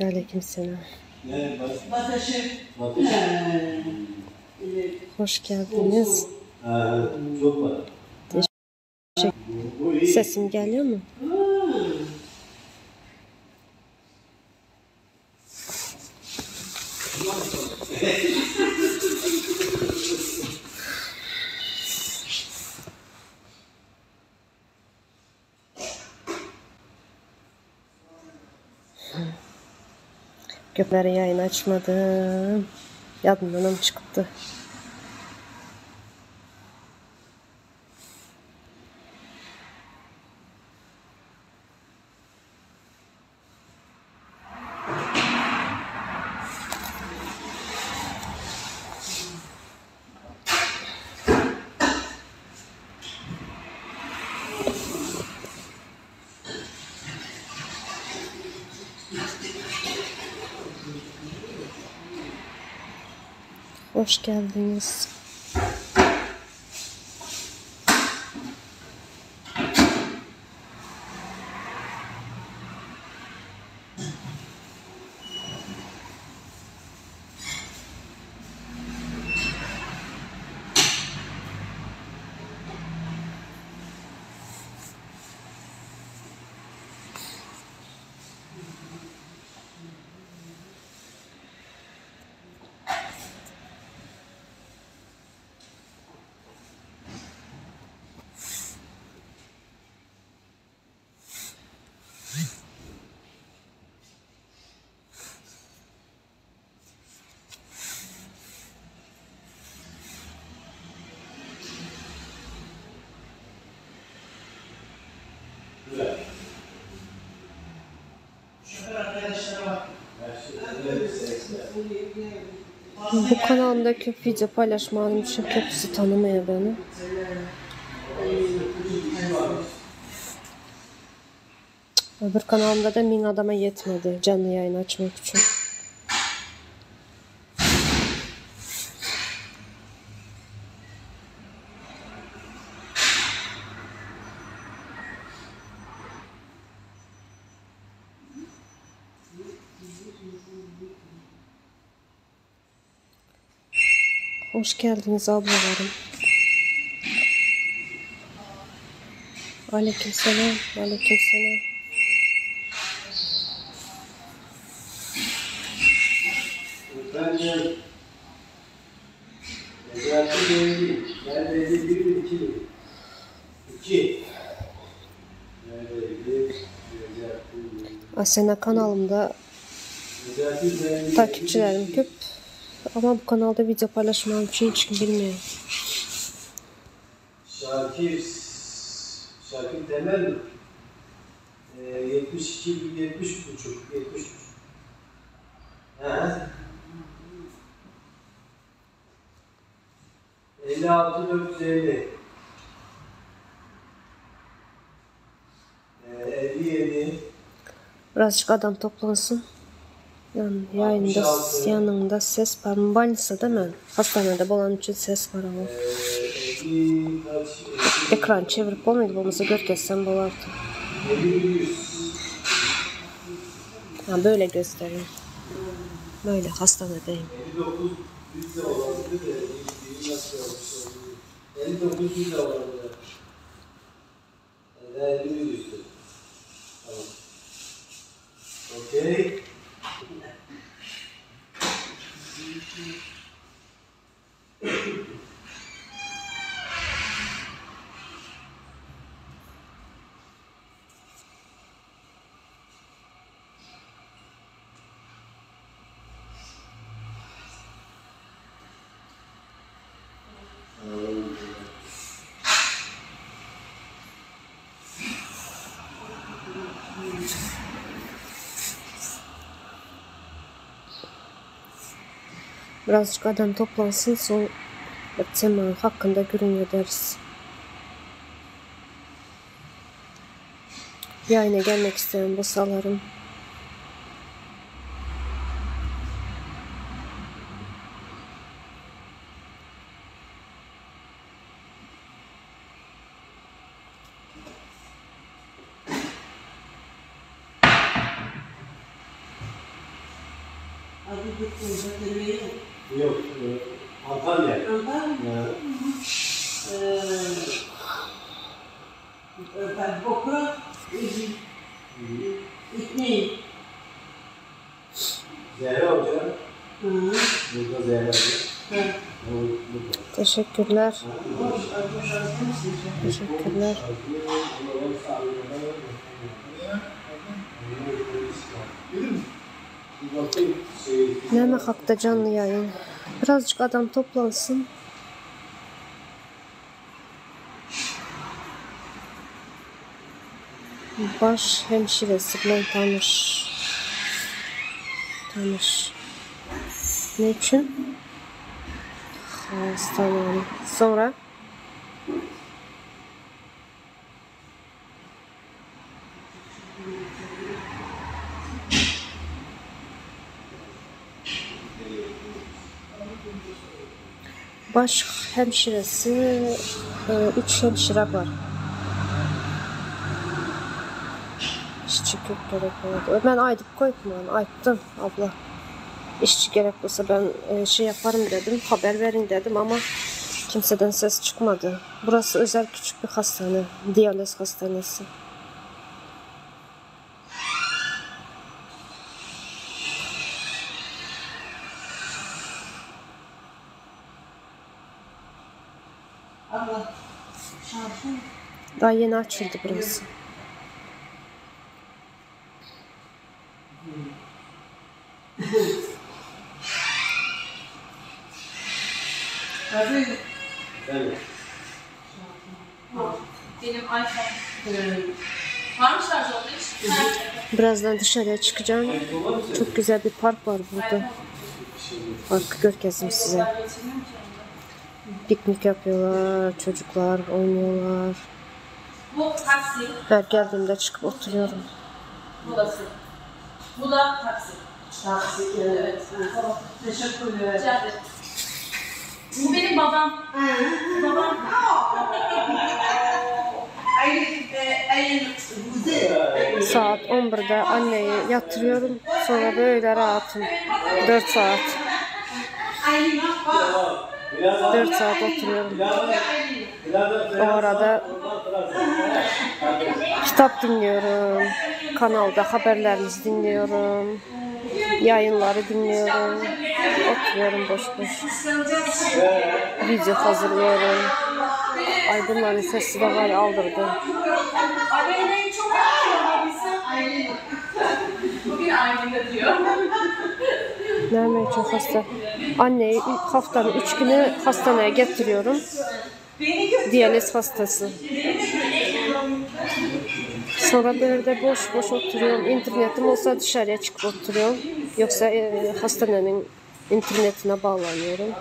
Aleykümselam. Batışı. Hoş geldiniz. Çok var. Sesim geliyor mu? Gökleri yayın açmadım. Yadımdan çıktı. Hoş geldiniz. Bu kanalımda köp video paylaşmam için köpüsü tanımıyor beni. Öbür kanalımda da 1000 adama yetmedi canlı yayın açmak için. Hoş geldiniz ablalarım. Aleykümselam, aleykümselam. Bence Necati değil. Neredeydi? 1 mi 2 mi? 2. Neredeydi? Asena kanalımda takipçilerim köp. Ama bu kanalda video paylaşmam için hiç kim bilmiyor. Şakir Temel mi? 72, 70 buçuk, 70. He. 56, 450. 57. Birazcık adam toplansın. Yani yayında 66. yanında ses var. Mobilse değil mi? Hastanede olan için ses var ama. 50 kaç? Ekran çevirip olmaydı. Olmasa görkesem bolardı. 50. Ha, böyle göstereyim. Böyle hastanedeyim. 59 yüzde olabilir de nasıl olmuş? 59 yüzde olabilir. 50 yüzde. Tamam. Okey. Birazcık adam toplansın, son tema hakkında görün ederiz. Yayına gelmek isteyen basalarım. Yok. Antalya. Antalya. Ben Bokra, İkneyi. Zehra Hoca. Burada Zehra Hoca. Teşekkürler. Teşekkürler. Neme hakta canlı yayın. Birazcık adam toplansın. Baş hemşiresi bilen tanış. Ne için? Hastanın. Sonra baş hemşiresi 3 hemşire var. İşçi çok gerek oldu. Ben aydıp koymadım. Ayıttım abla. İşçi gerek olsa ben şey yaparım dedim. Haber verin dedim ama kimseden ses çıkmadı. Burası özel küçük bir hastane. Diyaliz hastanesi. Abla, şansın. Daha yeni açıldı burası. Hadi. Evet. Benim iPhone. Var mı şarj oldu hiç? Birazdan dışarıya çıkacağım. Çok güzel bir park var burada. Parkı görkezim size. Piknik yapıyorlar, çocuklar oynuyorlar. Bu taksi. Her geldiğimde çıkıp oturuyorum. Burası. Bu da taksi. Taksi, evet. Tamam, teşekkürler. Rica ederim. Bu benim babam. Babam. Saat 11'de anneyi yatırıyorum. Sonra böyle rahatım. 4 saat. 4 saat oturuyorum. O arada kitap dinliyorum. Kanalda haberlerimizi dinliyorum. Yayınları dinliyorum. Oturuyorum boş boş. Video hazırlıyorum. Ay bunların sesi de var aldırdı. Aileyi çok seviyor. Bugün ailede diyor. Nerede çok hasta. Anneyi haftanın 3 günü hastaneye getiriyorum. Diyaliz hastası. Sonra böyle de boş boş oturuyorum. İnternetim olsa dışarıya çıkıp oturuyorum. Yoksa hastanenin internetine bağlanıyorum.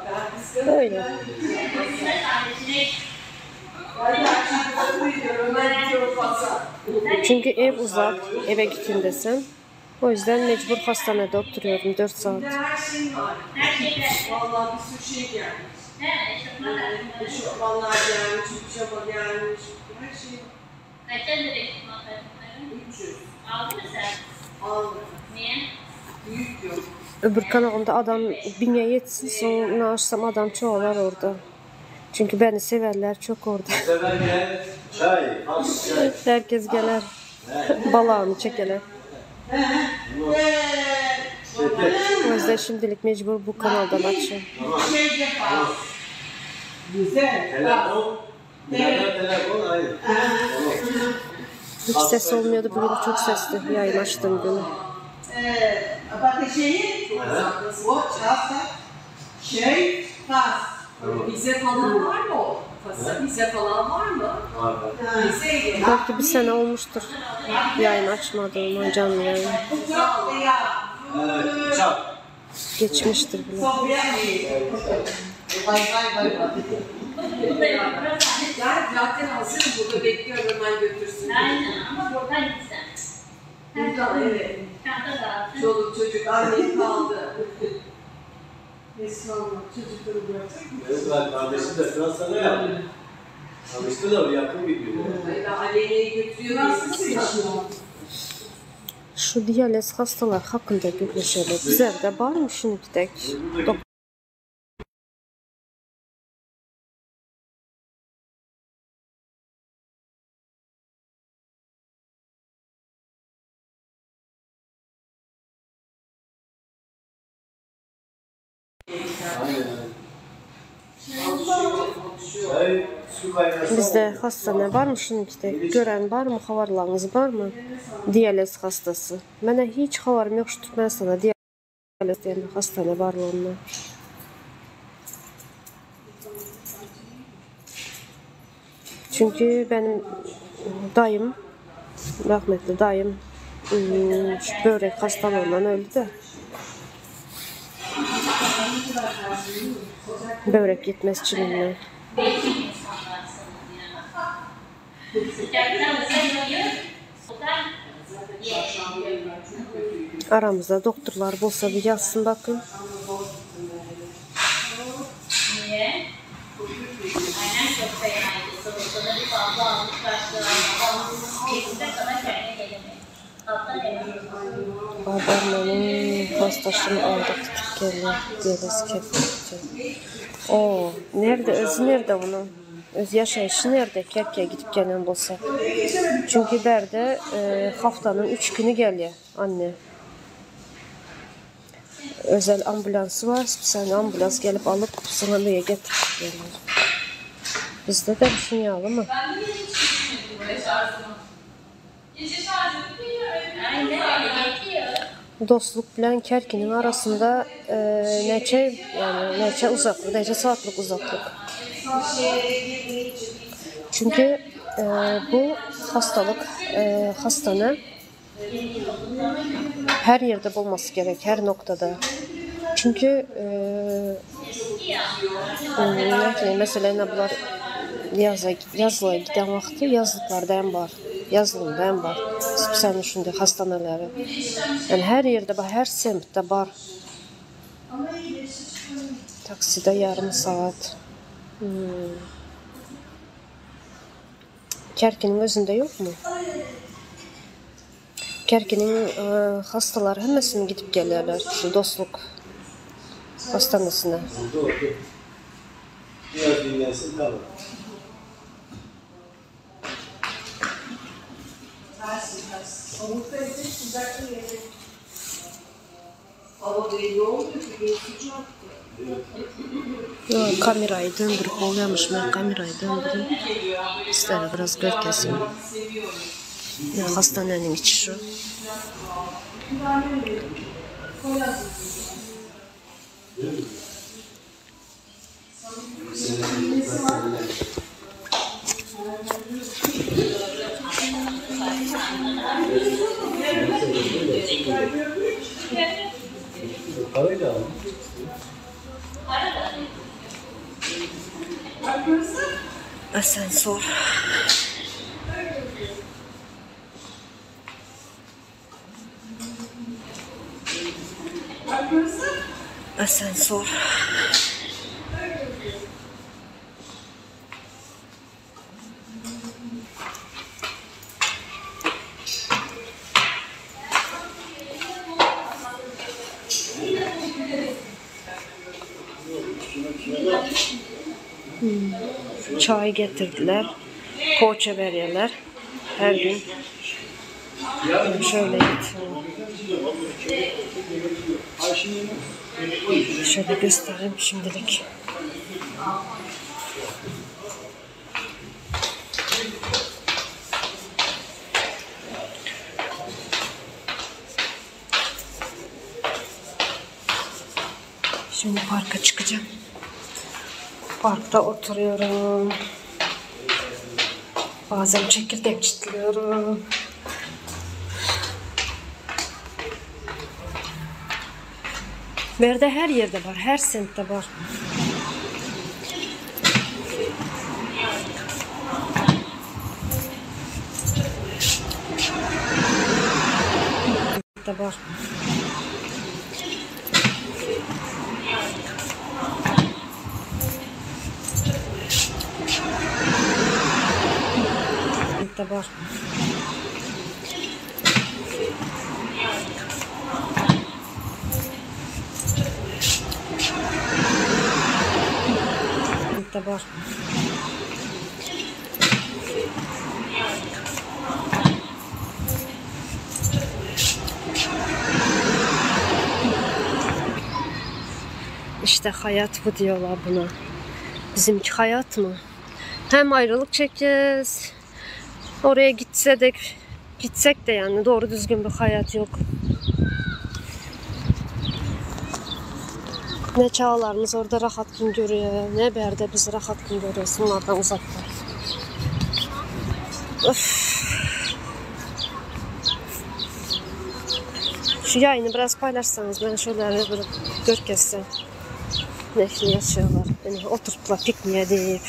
Öyle. Çünkü ev uzak, eve gittin desem. O yüzden mecbur hastanede oturuyorum 4 saat. Her şey var. Vallahi bir sürü şey gelmiş. Eşofmanlar gelmiş, pijama gelmiş. Her şey var. Kaça direkt mahvetleri? 300. Aldın mı sen? Aldım. Niye? Büyük yok. Öbür kanalında adam bine yetsin sonra açsam adam çoğalar orada. Çünkü beni severler çok orada. Bu sefer gel. Çay. Çay. Herkes gelir. Balağını çekeler. O yüzden şimdilik mecbur bu kanaldan açacağım. Şey yapar. Güzel. Telefon. Telefon aynı. Hiç ses olmuyordu. Bugün çok sesli yayın açtığım günü. Ateşeyi, o çasta, şey, tas. Vize falan var mı o? Vize falan var mı? Vize Belki bir sene olmuştur yayın açmadığım canlı yayın. Çap. Geçmiştir bile. Yani zaten hazırım burada bekliyorum hemen götürsün. Aynen ama buradan gitsen. Burada evet. Çanta dağıtın. Çoluk çocuk annem kaldı. Neyse olmaz, çocukları bırakacak mı? Benim var kardeşim de Fransa'da yaptı. Çalıştılar yakın bir gün. Ben Aleyne'yi götürüyorum. Nasıl seçiyor? Şu diyaliz hastalar hakkında görüşelim. Bizlerde var mı şunu gidek? Hayır, su kaynasa Bizde hastane var mı şunu gidek? Gören var mı? Havarlarınız var mı? Diyaliz hastası. Mənə hiç havarım yok şu Türkmenistan'da diyaliz diyen bir hastane var onunla. Çünkü benim dayım, rahmetli dayım şu börek hastalığından öldü de. Börek yetmez çilinden. Belki insanlar sanırım. Sıcaktan ısınıyor. Soğuktan Aramızda doktorlar olsa bir yazsın bakın. niye? Aynen çok fenaydı. Soğukta bir fazla almış başlarına. Kesinde kadar kendine gelemeyiz. Hatta ne? Babaannemin hastasını aldık Türkiye'yle diyaliz kepçe. O nerede? Özü nerede onun? Öz yaşayışı nerede? Kerke'ye gidip gelen olsa. Çünkü berde haftanın 3 günü geliyor anne. Özel ambulansı var. Bir tane ambulans gelip alıp sana buraya getirip geliyor. Bizde de düşünüyor mu? Ben de hiç düşünmedim böyle şarjımı. Gece şarj edip geliyorum. Aynen yetiyor. Dostluk bilen Kerki'nin arasında neçe uzaklık, neçe saatlik uzaklık. Çünkü bu hastalık, hastane her yerde bulması gerek, her noktada. Çünkü mesela ne bunlar yazlığa giden vakti yazlıklardan var. Yazılımdan var. Spesialni şunday hastaneleri. Yani her yerde var, her semtte var. Takside yarım saat. Kerki'nin özünde yok mu? Kerki'nin hastaları hemesini gidip geliyorlar. Şu dostluk hastanesine. oldu. Biraz dinlensin kalır. Hava belli olmuyor ki sıcak. Kamerayı döndürüp oluyormuş. Ben kamerayı döndürüm. İster biraz görkesim. Hastanenin içi şu. Parayla aldım. Asansör. Asansör. Çay getirdiler. Poğaça veriyorlar. Her gün. Şöyle getiriyorum. Şöyle göstereyim şimdilik. Şimdi parka çıkacağım. Parkta oturuyorum. Bazen çekirdek çitliyorum. Berde her yerde var, her semtte var. Var. Var. de var. İşte hayat bu diyorlar buna. Bizimki hayat mı? Hem ayrılık çekeceğiz. Oraya gitsek de yani doğru düzgün bir hayat yok. Ne çağlarımız orada rahat gün görüyor, ne bir yerde biz rahat gün görüyoruz bunlardan uzakta. Öf. Şu yayını biraz paylaşsanız ben şöyle bir gör kessem. Neşli yaşıyorlar. Yani oturttular pikniğe deyip.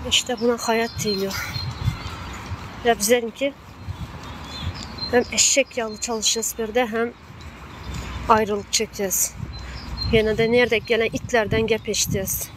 İşte buna hayat diyor. Ya bizlerinki hem eşek yalı çalışacağız bir de hem ayrılık çekeceğiz. Yine de nerede gelen itlerden gepeşeceğiz.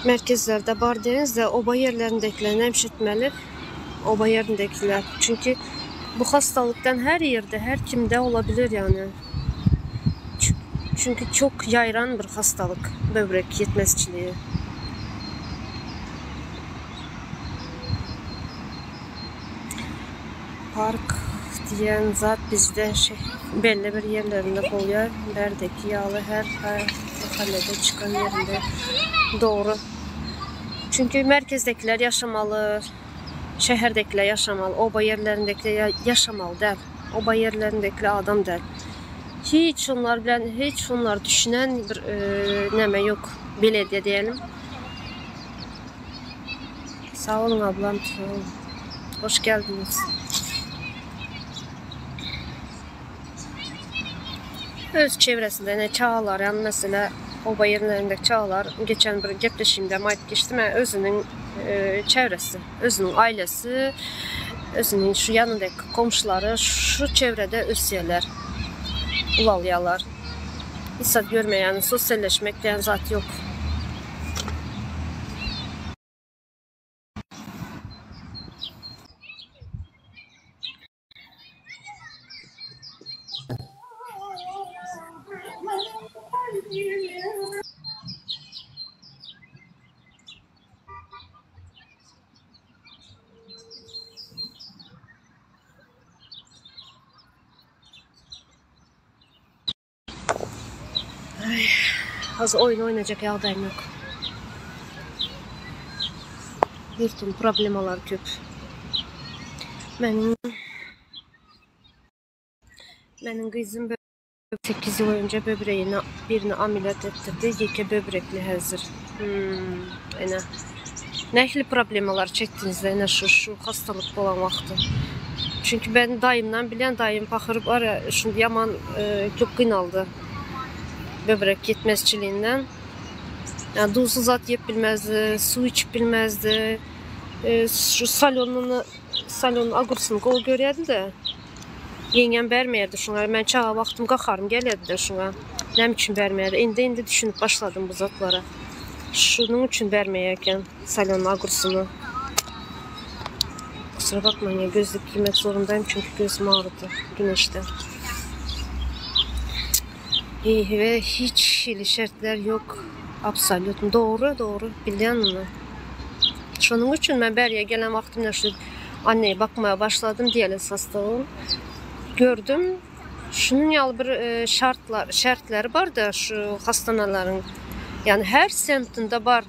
Merkezlerde var deniz de oba yerlerindekiler hemşirtmeli. Oba yerindekiler. Çünkü bu hastalıktan her yerde, her kimde olabilir yani. Çünkü çok yayran bir hastalık. Böbrek yetmezçiliği. Park diyen zat bizde belli bir yerlerinde oluyor. Berdeki yağlı her mahallede çıkan yerinde doğru. Çünkü merkezdekiler yaşamalı, şehirdekiler yaşamalı, oba yerlerindekiler yaşamalı değil. Oba yerlerindekiler adam değil. Hiç onlar bilen, hiç onlar düşünen bir neme yok. Belediye diyelim. Sağ olun ablam. Sağ olun. Hoş geldiniz. Öz çevresinde ne çağlar yani mesela oba yerlerindeki çağlar geçen bir gepleşimde mayıp geçtim yani özünün çevresi, özünün ailesi, özünün şu yanındaki komşuları şu çevrede ösüyorlar, ulalıyorlar. İnsan görmeyen, sosyalleşmek diyen zat yok. Az oyun oynayacak yağdayım yok. Bir tüm problemalar köp. Benim kızım 8 yıl önce böbreğini birini ameliyat ettirdi. Yeke böbrekli hazır. Aynen. Nehli problemalar çektiniz de şu hastalık olan vakti. Çünkü ben dayımdan bilen dayım bakırıp ara şimdi yaman çok kıynaldı. Böbrek yetmezçiliğinden. Yani duzlu zat yiyip bilmezdi, su içip bilmezdi. Şu salonun agursunu kol görüyordu da. Yengem vermeyerdi şuna. Ben çağa vaktim kalkarım gelirdi de şuna. Ne için vermeyerdi? İndi düşünüp başladım bu zatlara. Şunun için vermeyerken salonun agursunu. Kusura bakmayın ya gözlük giymek zorundayım çünkü gözüm ağrıdı güneşten. Ve hiç şartlar yok. Absolut doğru biliyor musun? Şunun için ben Beriye gelen vaktimde şu anneye bakmaya başladım diyaliz hastalığım. Gördüm. Şunun yalı bir şartları var da şu hastanelerin. Yani her semtinde var.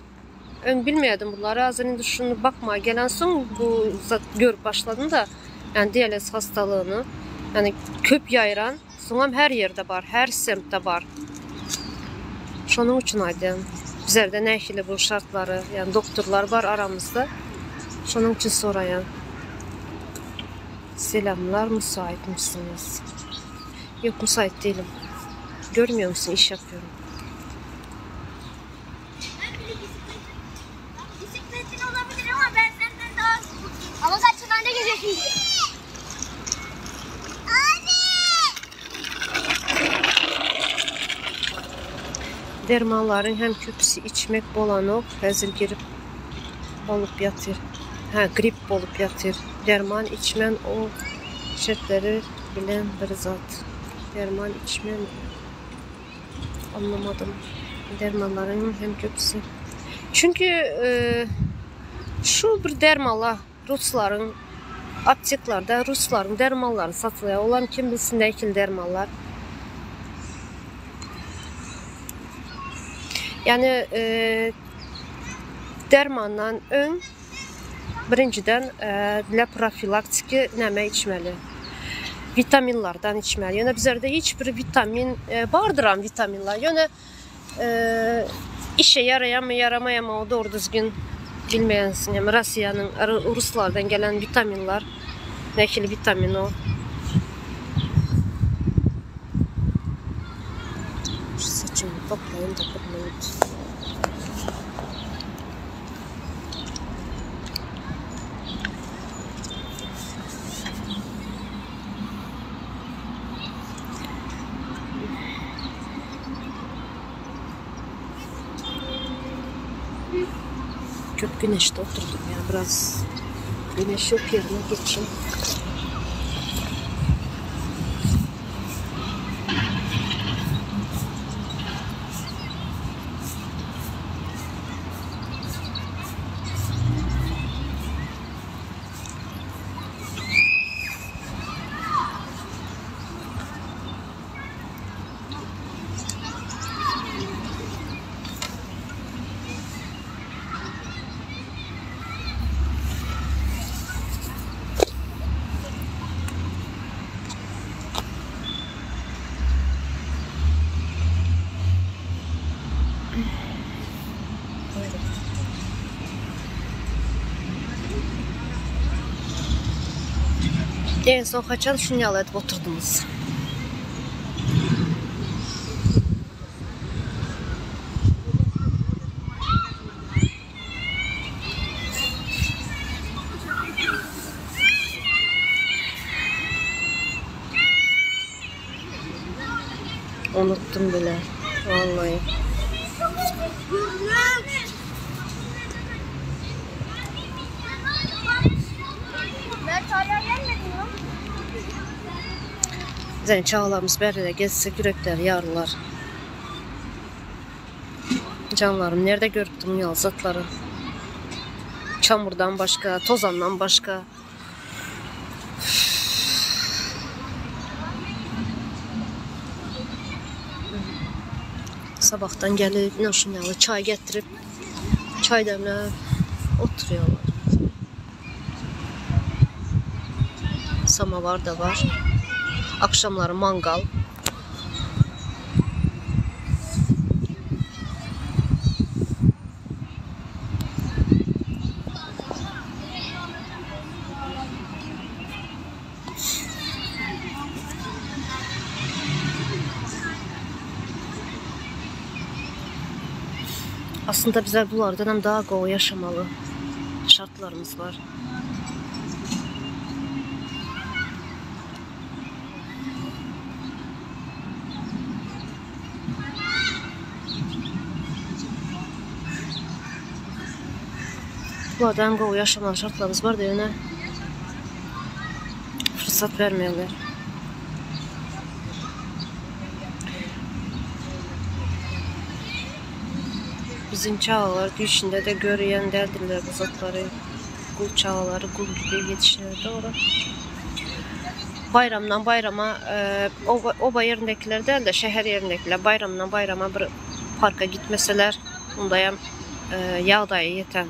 Ön bilmiyordum bunları. Az önce şunu bakmaya gelen son bu görüp başladım da. Yani diyaliz hastalığını. Yani köp yayıran. Sonra her yerde var. Her semtte var. Şunun için aydım. Bizlerde nəkili bu şartları. Yani doktorlar var aramızda. Şunun için sorayım. Selamlar, müsait misiniz? Yok, müsait değilim. Görmüyor musun? İş yapıyorum. Bisikletin olabilir ama ben senden daha... Ama sen çadanda geziyorsun. Dermanların hem köpüsü içmek bolanok, həzil girip olup yatır. Grip olup yatır. Derman içmen o şərtləri bilen bir zat. Derman içmen anlamadım. Dermanların hem köpüsü. Çünkü şu bir dermanlar Rusların apteklarda Rusların dermanları satılıyor. Olan kim bilsin nekil dermanlar. Yani dermandan ön birinciden profilaktiki nəmə içməli. Vitaminlardan içməli. Yəni bizlərdə heç bir vitamin vardır vitaminlar. Yəni işe yarayan mı yaramayam o doğru düzgün bilməyənsin. Yəni Rusiyanın, Ruslardan gələn vitaminlar, nəkili vitamin o. Şu saçımı toplayayım da kırmayayım. Çok güneşte oturdum ya, biraz güneş yok yerine geçeyim. En son kaçan şunu yalayıp oturdunuz. Unuttum bile. Vallahi. Mert hala gelmedin mi? Zaten çağlarımız berede gezse yürekler yarlar. Canlarım nerede gördüm ya zatları. Çamurdan başka, tozandan başka. Sabahtan gelip naşınalı çay getirip çay demleyip oturuyorlar. Samavar da var. Akşamları mangal. Aslında bizler bunlardan hem daha qov yaşamalı şartlarımız var. Bunlardan qov yaşamalı şartlarımız var da yani fırsat vermiyorlar. bizim çağlar düşünde de görüyen derdiler bu zatları. Kul çağları kul gibi yetişirler doğru. Bayramdan bayrama oba yerindekiler değil de şehir yerindekiler bayramdan bayrama bir parka gitmeseler ondayam yağdayı yeten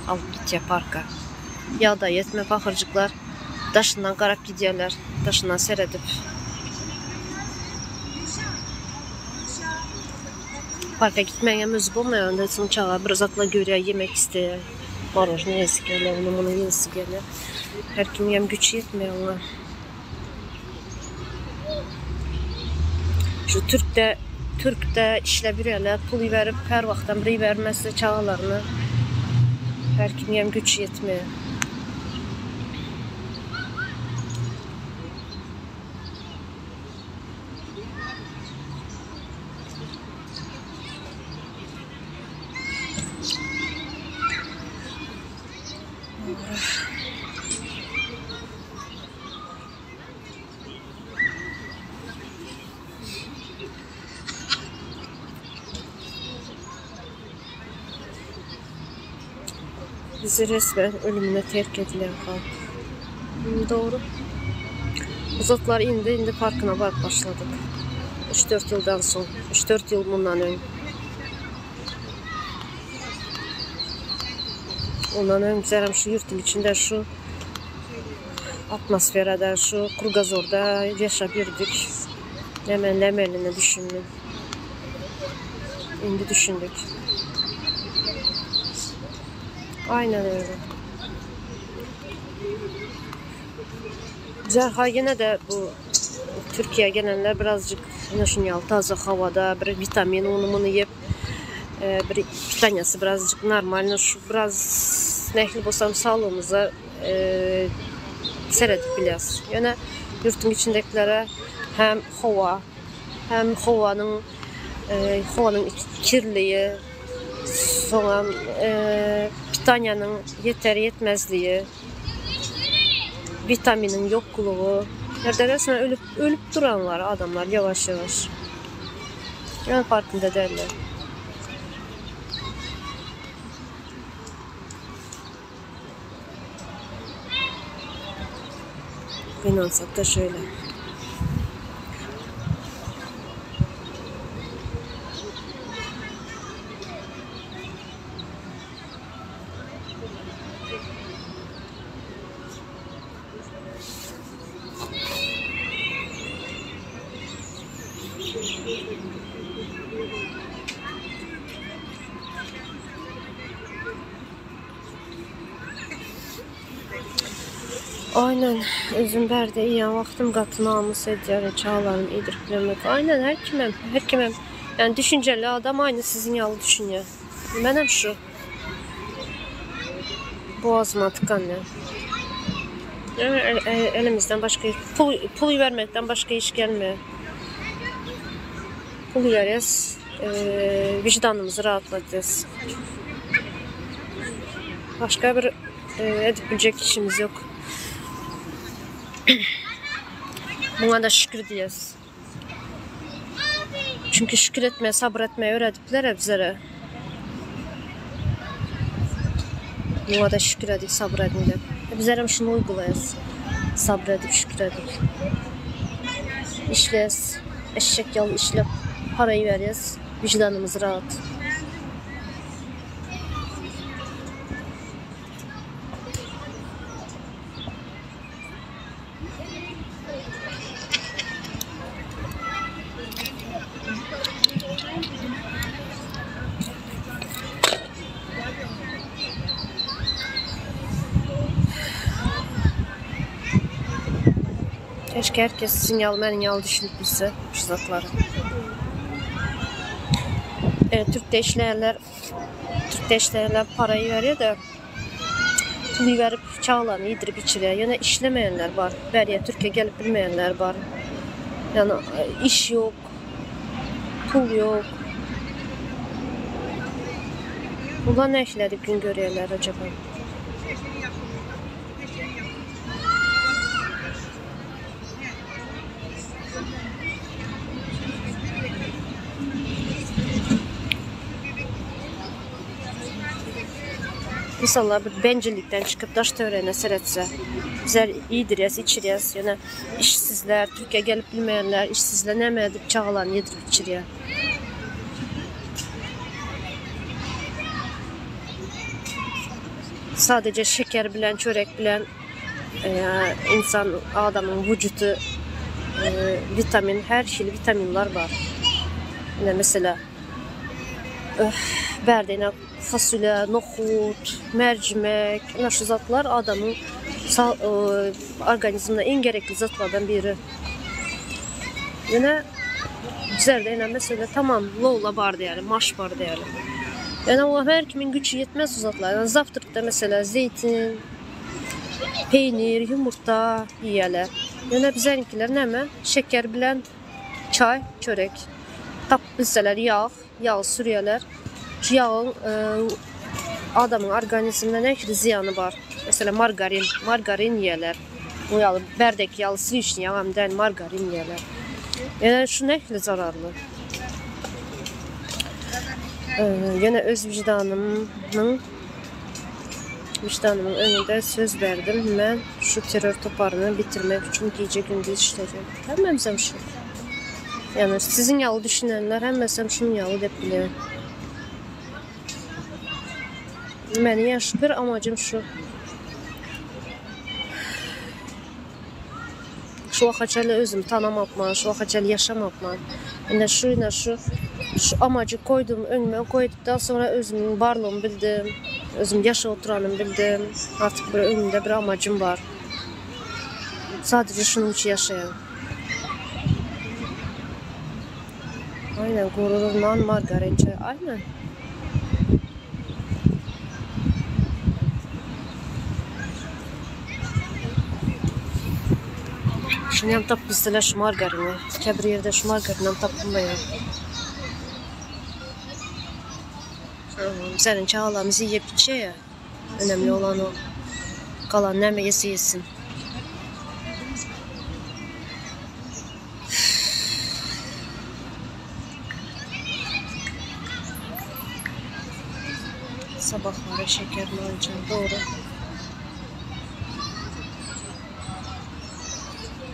alıp gidecek parka. Yağda yetme bakırcıklar daşından qarab gidiyorlar, daşından seyredip. Parka gitmeye müzik olmuyor, ondan sonra çağa bir zatla görüyor, yemek istiyor. Maroj ne yesi geliyor, onu yesi geliyor. Her kim yem güç yetmiyor ona. Şu Türk'te işle biriyle pul verip her vaxtdan biri vermezse çağalarını her kim yem güç yetmiyor. Bizi resmen ölümüne terk edilen halk. Doğru. Bu zatlar indi farkına bak başladık. 3-4 yıldan son. 3-4 yıl bundan ön. Ondan ön güzelim şu yurtun içinde şu atmosferada, şu Kurgazor'da yaşayırdık. Hemen Lemerli'ne düşündüm. Şimdi düşündük. Aynen öyle. Güzel ha yine de bu Türkiye'ye gelenler birazcık yaşınyalı taze havada bir vitamin unumunu yiyip bir tanesi birazcık normal şu biraz nehli bolsam sağlığımıza seyredip biliyoruz. Yani yurtun içindekilere hem hava hem havanın kirliliği sonra Britanyanın yeter yetmezliği, vitaminin yokluğu, nerede resmen ölüp duranlar adamlar yavaş yavaş. Yani farkında değiller. İnansak da şöyle. Aynen, özüm bərdə iyan vaxtım qatına almış edəcəri çağlarım edirib biləmək. Aynen, hər kiməm. Yəni, düşüncəli adam aynı sizin yalı düşünüyor. Mənəm şu. Boğazıma tıkanıyor. Yəni, elimizdən başqa, pul verməkdən başqa iş gəlmiyor. Pul veririz, vicdanımızı rahatlatacağız. Başqa bir edib biləcək işimiz yok. Buna da şükür diyeceğiz. Çünkü şükür etmeye, sabır etmeye öğrettiler bizlere. Buna da şükür edip, sabır edin. Bizlere şunu uygulayız. Sabır edip, şükür edip. İşleyiz. Eşek yalı işlep parayı veriyoruz. Vicdanımız rahat. Keşke herkes sizin yalı, benim yalı düşünüp bilse şu zatları. Türk'te işleyenler parayı veriyor da pulu verip çağlarını yedirip içiriyor. Yani işlemeyenler var. Beriye Türkiye gelip bilmeyenler var. Yani iş yok, pul yok. Bunlar ne işledi gün görüyorlar acaba? İnsanlar bir bencillikten çıkıp daş tövrəninə sərətsə, bizlər yedirəs, içirəs, yəni işsizlər, Türkiyə gəlib bilməyənlər, işsizlər nə edib çağalarını yedirib içirə. Sadece şeker bilen, çörek bilen insan, adamın vücudu vitamin, her şey vitaminler var. Yani mesela berdeyine fasulye, nohut, mercimek, şu zatlar adamın organizmine en gerekli zatlardan biri. Yani bizlerde mesela tamam loğla var diyelim, maş var diyelim. Yani o her kimin gücü yetmez o zatlar. Yani zaftrıkta mesela zeytin, peynir, yumurta yiyerler. Yani bizimkiler ne mi? Şeker bilen çay, çörek. Tap bilseler yağ sürüyorlar. Yağın adamın organizmine ne ki ziyanı var. Mesela margarin yiyerler. Bu yağı, berdek yağı, siliçli yağı hem de margarin yiyerler. Yani şu ne ki zararlı. Yine öz vicdanımın önünde söz verdim. Ben şu terör toparını bitirmek için gece gündüz işleyeceğim. Hemmemsem şu. Yani sizin yalı düşünenler hemmesem şunun yalı deyip biliyor. Benim yaşlı bir amacım şu. Şu vakacayla özüm tanımakma, şu vakacayla yaşamakma. Yani şu amacı koydum, önüme koyduktan sonra özümün varlığını bildim. Özüm yaşa oturanım bildim. Artık bir önümde bir amacım var. Sadece şunun için yaşayan. Aynen gururundan margarin çay. Aynen. Şunu hem tapmıştılar şu margarini. Kebir yerde şu margarini hem tapılmıyor. Senin çağlarımızı yiyip içe ya. Önemli olan o. Kalan ne yesi yesin. Sabahları şekerli alacağım. Doğru.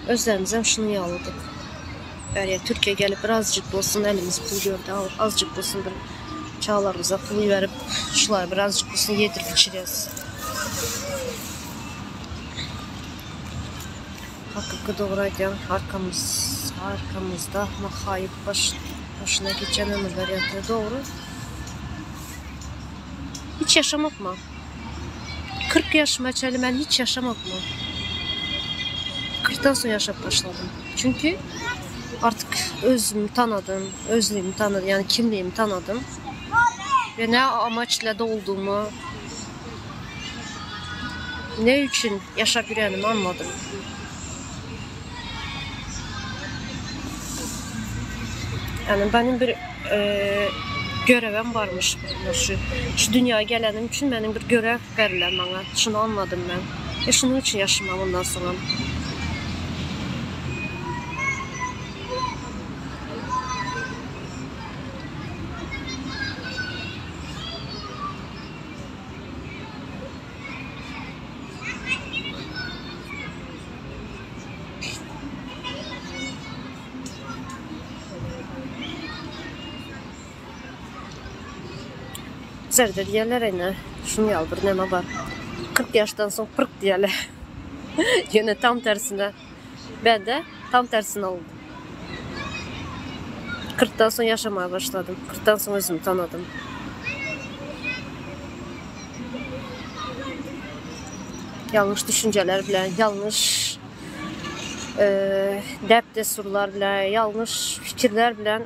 Özlerimizden şunu yağladık. Beriye Türkiye gelip birazcık olsun elimiz pul gördü. Azıcık olsun bir çağlarımıza pul verip şular birazcık olsun yedirip içiriz. Hakkı doğruyken arkamızda mahayip başına geçen ömürler yatıyor. Doğru. Hiç yaşamak mı? 40 yaşıma açalım ben hiç yaşamak mı? 40'tan sonra yaşap başladım. Çünkü artık özümü tanıdım, özlüğümü tanıdım, yani kimliğimi tanıdım. Ve ne amaçla da olduğumu, ne için yaşap yüreğimi anladım. Yani benim bir görevim varmış. Şu dünyaya gelenim için benim bir görev verilen bana. Şunu anladım ben. Ve şunun için yaşamam ondan sonra. Zerder diyorlar yine. Şunu yaldır neme var. 40 yaştan sonra 40 diyorlar. Yine tam tersine. Ben de tam tersine oldum. 40'tan sonra yaşamaya başladım. 40'tan sonra özümü tanıdım. Yanlış düşünceler bile, yanlış desurlar bile, yanlış fikirler bile.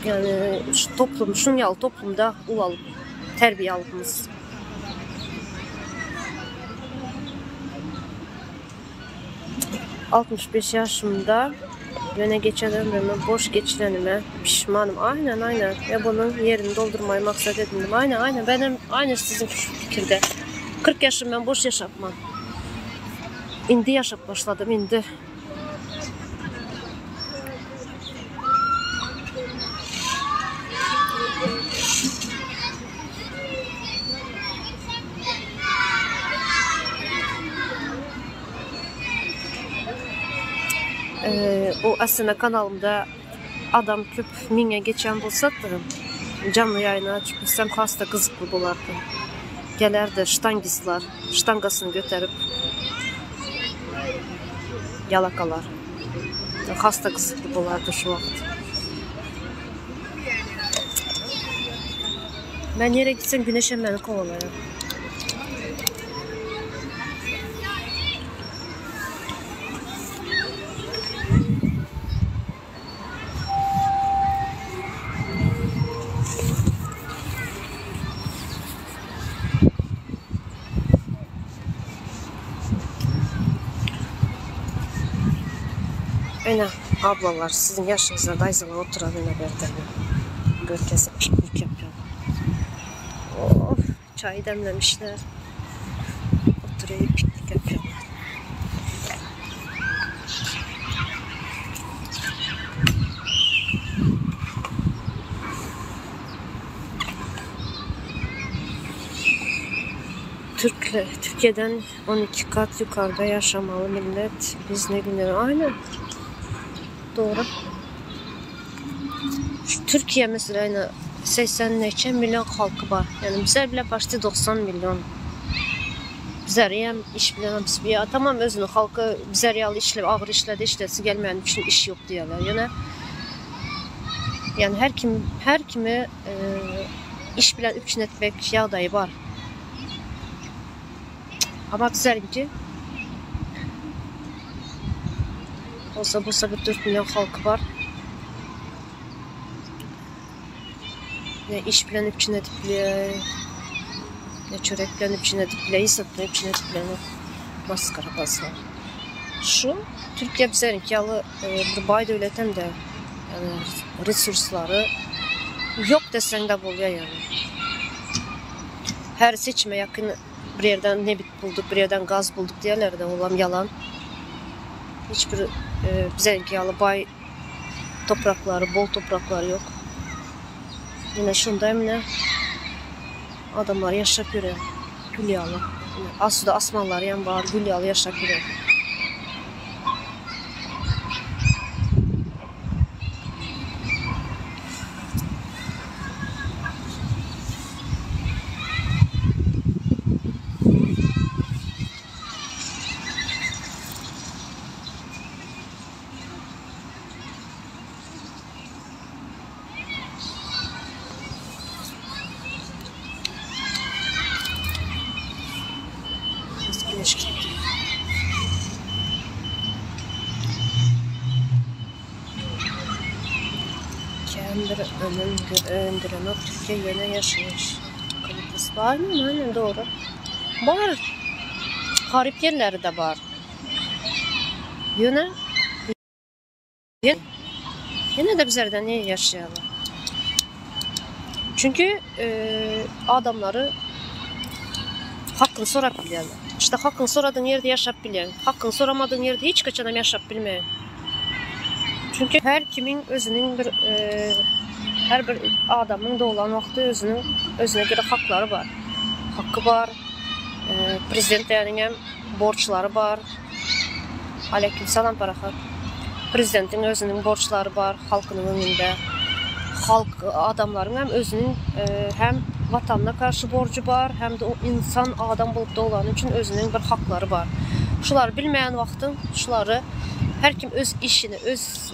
Yani şu toplum, şun yalı toplumda ulalım, terbiye alımız. ...65 yaşımda... ...yöne geçen ömrümü boş geçirenime pişmanım. Aynen. Ve bunun yerini doldurmayı maksat edindim. Aynen. Benim aynı sizin fikirde. 40 yaşım ben boş yaşapmam. İndi yaşap başladım, indi. o aslında kanalımda adam köp minge geçen bulsa da canlı yayına açıp bilsem hasta kızıklı bulardı. Gelerdi ştangistler, ştangasını götürüp yalakalar. Hasta kızıklı bulardı şu vakit. Ben yere gitsem güneşe beni kovalayır. Öyle ablalar sizin yaşınızda dayızalar oturan öyle berden. Gökyüzü piknik yapıyor. Of, çay demlemişler. Oturuyor piknik yapıyorlar. Türkiye'den 12 kat yukarıda yaşamalı millet. Biz ne günler aynı. Doğru. Türkiye mesela aynı 80 neçə milyon halkı var. Yani bizler bile başta 90 milyon. Bizler hem iş bilen ya tamam özünün halkı bizler yalı işle ağır işledi işlesi gelmeyen için iş yok diyorlar. Yani her kimi iş bilen üçün etmek yağdayı var. Ama bizlerinki olsa bir 4 milyon halkı var. Ne iş bilen üçün edip bile, ne çörek bilen üçün edip bile, isat bilen üçün edip bile, maskara baslar. Şu Türkiye bizlerinki yalı bir bay devletem de yani resursları yok desen de oluyor yani. Her seçime yakın bir yerden nebit bulduk, bir yerden gaz bulduk diyorlar da olan yalan. Hiçbir bizimki yalı bay toprakları, bol toprakları yok. Yine şunda emine adamlar yaşap yürüyor. Gül yağlı. Aslında asmanlar yan var, gül yağlı yaşap yürüyor. Güneş gitti. Kendir öndüren o Türkiye yine yaşıyor. Kalitesi var mı? Aynen doğru. Var. Garip yerleri de var. Yine de bizlerden niye yaşayalım? Çünkü adamları hakkını sorabiliyorlar. İşte hakkını soradığın yerde yaşap bilen, hakkını soramadığın yerde hiç kaçanam yaşap bilmeyen. Çünkü her kimin özünün her bir adamın da olan vakti özüne göre hakları var. Hakkı var. Prezidentlerin borçları var. Aleykümselam parahat. Prezidentin özünün borçları var halkının önünde. Halk adamların hem özünün hem vatanına karşı borcu var, hem de o insan adam bulup da olan için özünün bir hakları var. Şuları bilmeyen vaktin, şuları her kim öz işini, öz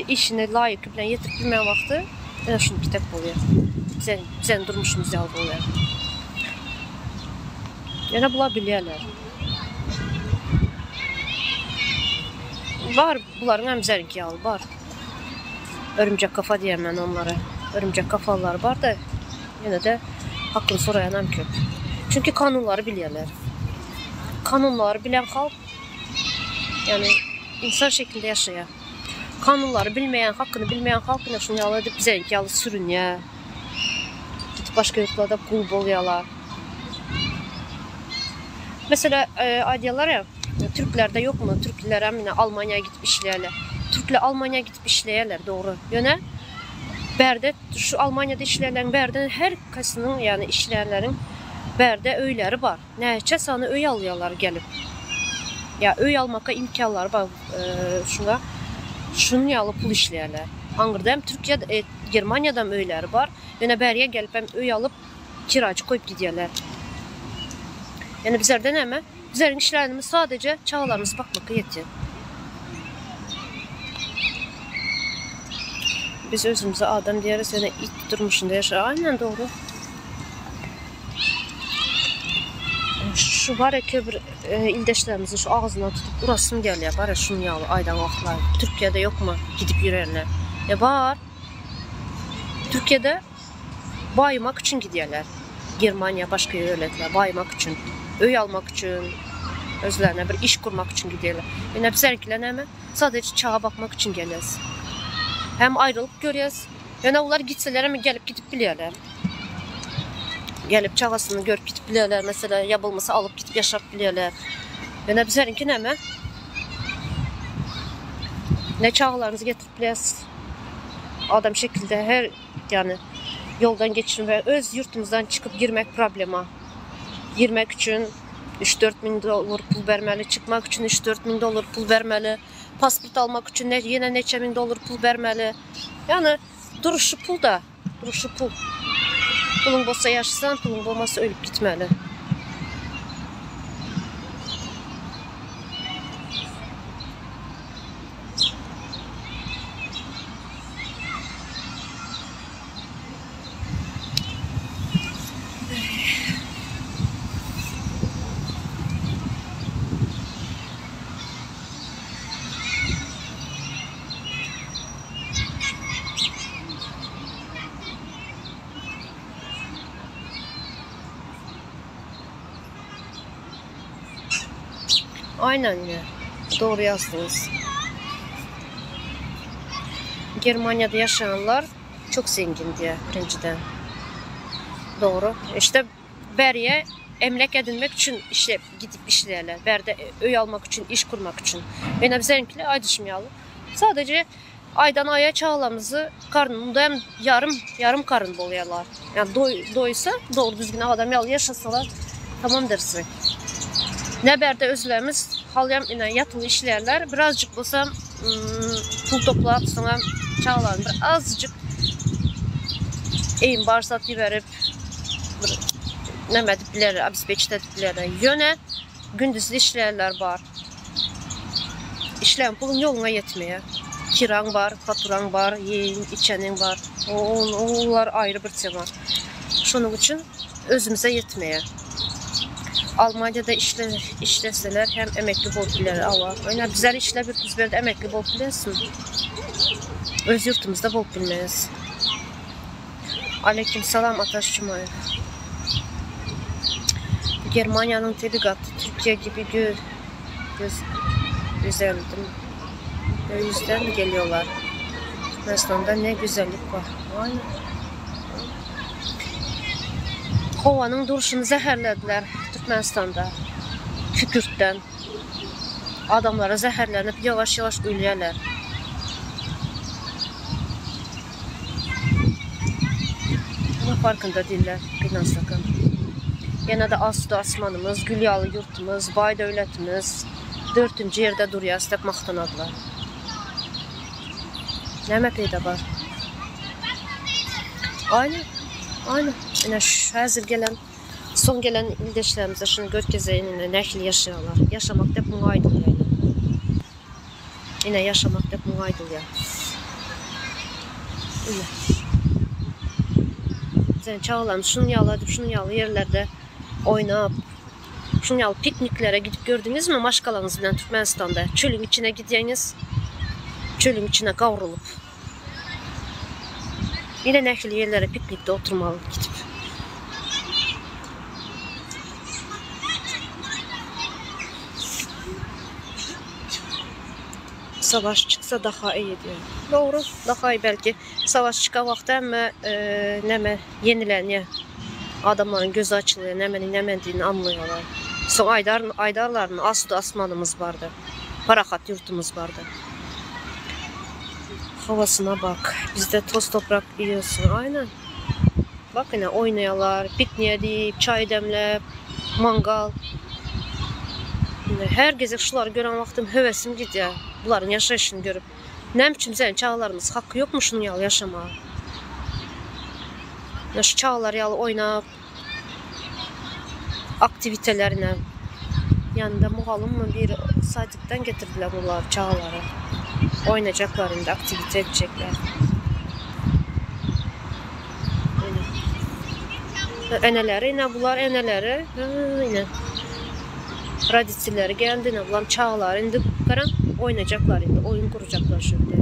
işini layık bilen yetirip bilmeyen vakti şunu kitap oluyor. Sen durmuşsunuz yalda oluyor. Yani bulabiliyorlar. Var, bunların hem bizlerinki yalı var. Örümcek kafa diyeyim ben onlara. Örümcek kafalar var da yine de hakkını sorayan hem köp. Çünkü kanunları biliyorlar. Kanunları bilen halk yani insan şeklinde yaşıyor. Kanunları bilmeyen, hakkını bilmeyen halk yine şunu yalı edip bizimki yalı sürün ya. Gidip başka yurtlarda kul oluyorlar. Mesela diyorlar ya Türklerde yok mu? Türkler hem yine Almanya'ya gidip işleyerler. Türkler Almanya'ya gidip işleyerler doğru. Yine Berde şu Almanya'da işleyenlerin Berde'nin her kasının yani işleyenlerin Berde öyleri var. Nəhçə sana öy alıyorlar gelip. Ya öy almaka imkanları var şuna. Şunyalı pul işləyərlər. Anqırda hem Türkiye'de, Germanya'da öyləri var. Yəni bəriyə gəlib hem öy alıp kiracı koyup gidiyorlar. Yani bizlerden hemen bizlerin işlerimiz sadece çağlarımız bakmaka yetir. Biz özümüze adam diyeriz yani ilk durmuşunda yaşar. Aynen doğru. Şu var ya köbür ildeşlerimizin şu ağzından tutup urasım geliyor. Var ya şunun yağlı aydan vaxtlar. Türkiye'de yok mu? Gidip yürürler. Var. Türkiye'de baymak için gidiyorlar. Germanya başka yerlerle baymak için. Öy almak için. Özlerine bir iş kurmak için gidiyorlar. Yani bizlerkiler hemen sadece çağa bakmak için geliyoruz. Hem ayrılıp görüyoruz. Yani onlar gitseler hemen gelip gidip biliyorlar. Gelip çağasını görüp gidip biliyorlar. Mesela yapılması alıp gidip yaşap biliyorlar. Yani bizlerinki hemen ne çağlarınızı getirip biliyoruz. Adam şekilde her yani yoldan geçin ve öz yurtumuzdan çıkıp girmek problema. Girmek için 3-4 bin dolar pul vermeli, çıkmak için 3-4 bin dolar pul vermeli, pasport almak için yine neçə bin dolar pul vermeli. Yani duruşu pul da, duruşu pul. Pulun bolsa yaşasan, pulun olmasa ölüp gitmeli. Aynen ya. Doğru yazdınız. Germanya'da yaşayanlar çok zengin diye birinciden. Doğru. İşte beriye emlak edinmek için işte gidip işlerler. Berde öy almak için, iş kurmak için. Yani bizimkiler aydışmayalı. Sadece aydan aya çağlamızı karnında hem yarım karın boluyorlar. Yani doysa doğru düzgün adam yaşasalar tamam dersin. Ne berde özlerimiz halyam ile yatılı işlerler. Birazcık olsam pul toplayıp sonra çağlarını azıcık eğim barsat verip ne medipleri, abispeçte tipleri yöne gündüzlü işlerler var. İşlerin pulun yoluna yetmeye. Kiran var, faturan var, yiyin, içenin var. Onlar ayrı bir tema. Şunun için özümüze yetmeye. Almanya'da işleseler hem emekli bolpileri alar. Yani bizler işle bir kuzberde emekli bolpilersin. Öz yurtumuzda bolpilmeyiz. Aleyküm selam Ataş Cumayev. Germanya'nın tebligatı Türkiye gibi güzeldim. O yüzden mi geliyorlar? Türkmenistan'da ne güzellik var. Aynen. Kovanın duruşunu zehirlediler Türkmenistan'da. Kükürtten. Adamlara zehirlenip yavaş yavaş ölüyorlar. Bunun farkında değiller. Bilmem sakın. Yine de Asuda Asmanımız, Gülyalı yurtumuz, Bay devletimiz 4. yerde duruyor. Hep maqtanadılar. Nəmə peyda var? Aynen. Aynen. Yine şu hazır gelen, son gelen ildeşlerimize şunu görkezeyinine nekil yaşıyorlar. Yaşamak da bunu aydılıyor. Yine yaşamak da bunu aydılıyor. Yine. Sen çağlan şunu yağlı yerlerde oynayıp şunu yağlı pikniklere gidip gördünüz mü maşkalarınızla Türkmenistan'da? Çölün içine gideceğiniz, çölün içine kavrulup. Yine nekil yerlere piknikte oturmalı gidip. Savaş çıksa daha iyi diyor. Doğru, daha iyi belki. Savaş çıkan vaxtda ama yenileniyor. Adamların gözü açılıyor, nemendiğini anlıyorlar. Son aydarların Asuda Asmanımız vardı. Parahat yurtumuz vardı. Havasına bak. Bizde toz toprak yiyorsun. Aynen. Bak yine oynuyorlar. Pikniğe deyip, çay demlep, mangal. Yəni, hər gecə şuları görən vaxtım həvəsim gidiyor. Bunların yaşayışını görüb. Nə biçim zəyin çağlarımız haqqı yoxmu şunun yalı yaşamağa? Şu çağlar yalı oynab, aktivitelerine. Yanında muğalımla bir sadıktan getirdiler bunlar çağları. Oynayacaklar indi, aktivite edecekler. Eneleri, yine bunlar eneleri. Yine. Radisileri geldi, yine bunlar çağlar indi. Karan oynayacaklar indi, oyun kuracaklar şimdi.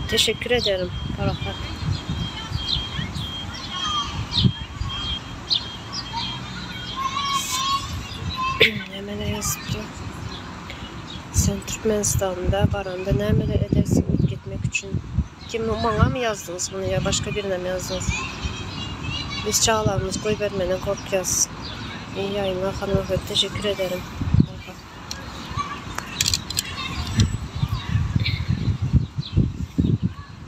Teşekkür ederim. Parahat. Hemen yazıbdı. Sen Türkmenistan'da baranda ne əmələ edersin gitmek için? Kim bana mı yazdınız bunu ya başka birine mi yazdınız? Biz çağlarımız koy vermeden korkuyoruz. İyi yayınlar hanımefendi. Teşekkür ederim.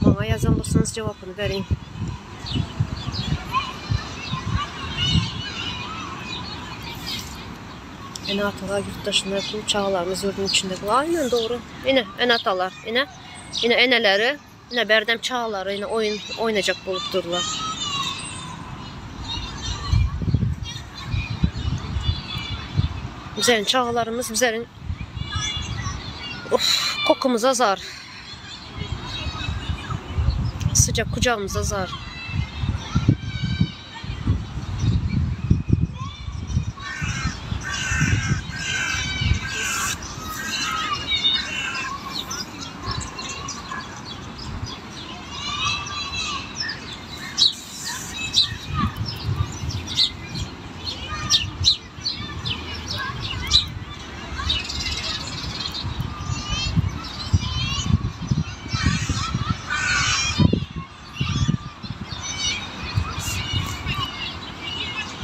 Bana yazan olsanız cevabını vereyim. En atalar yurttaşında bu çağlarımız yurdun içinde bu. Aynen doğru. Yine en atalar. Yine eneleri. Yine berdem çağları. Yine oyun oynayacak bulup dururlar. Bizlerin çağlarımız bizlerin kokumuz azar. Sıcak kucağımız azar.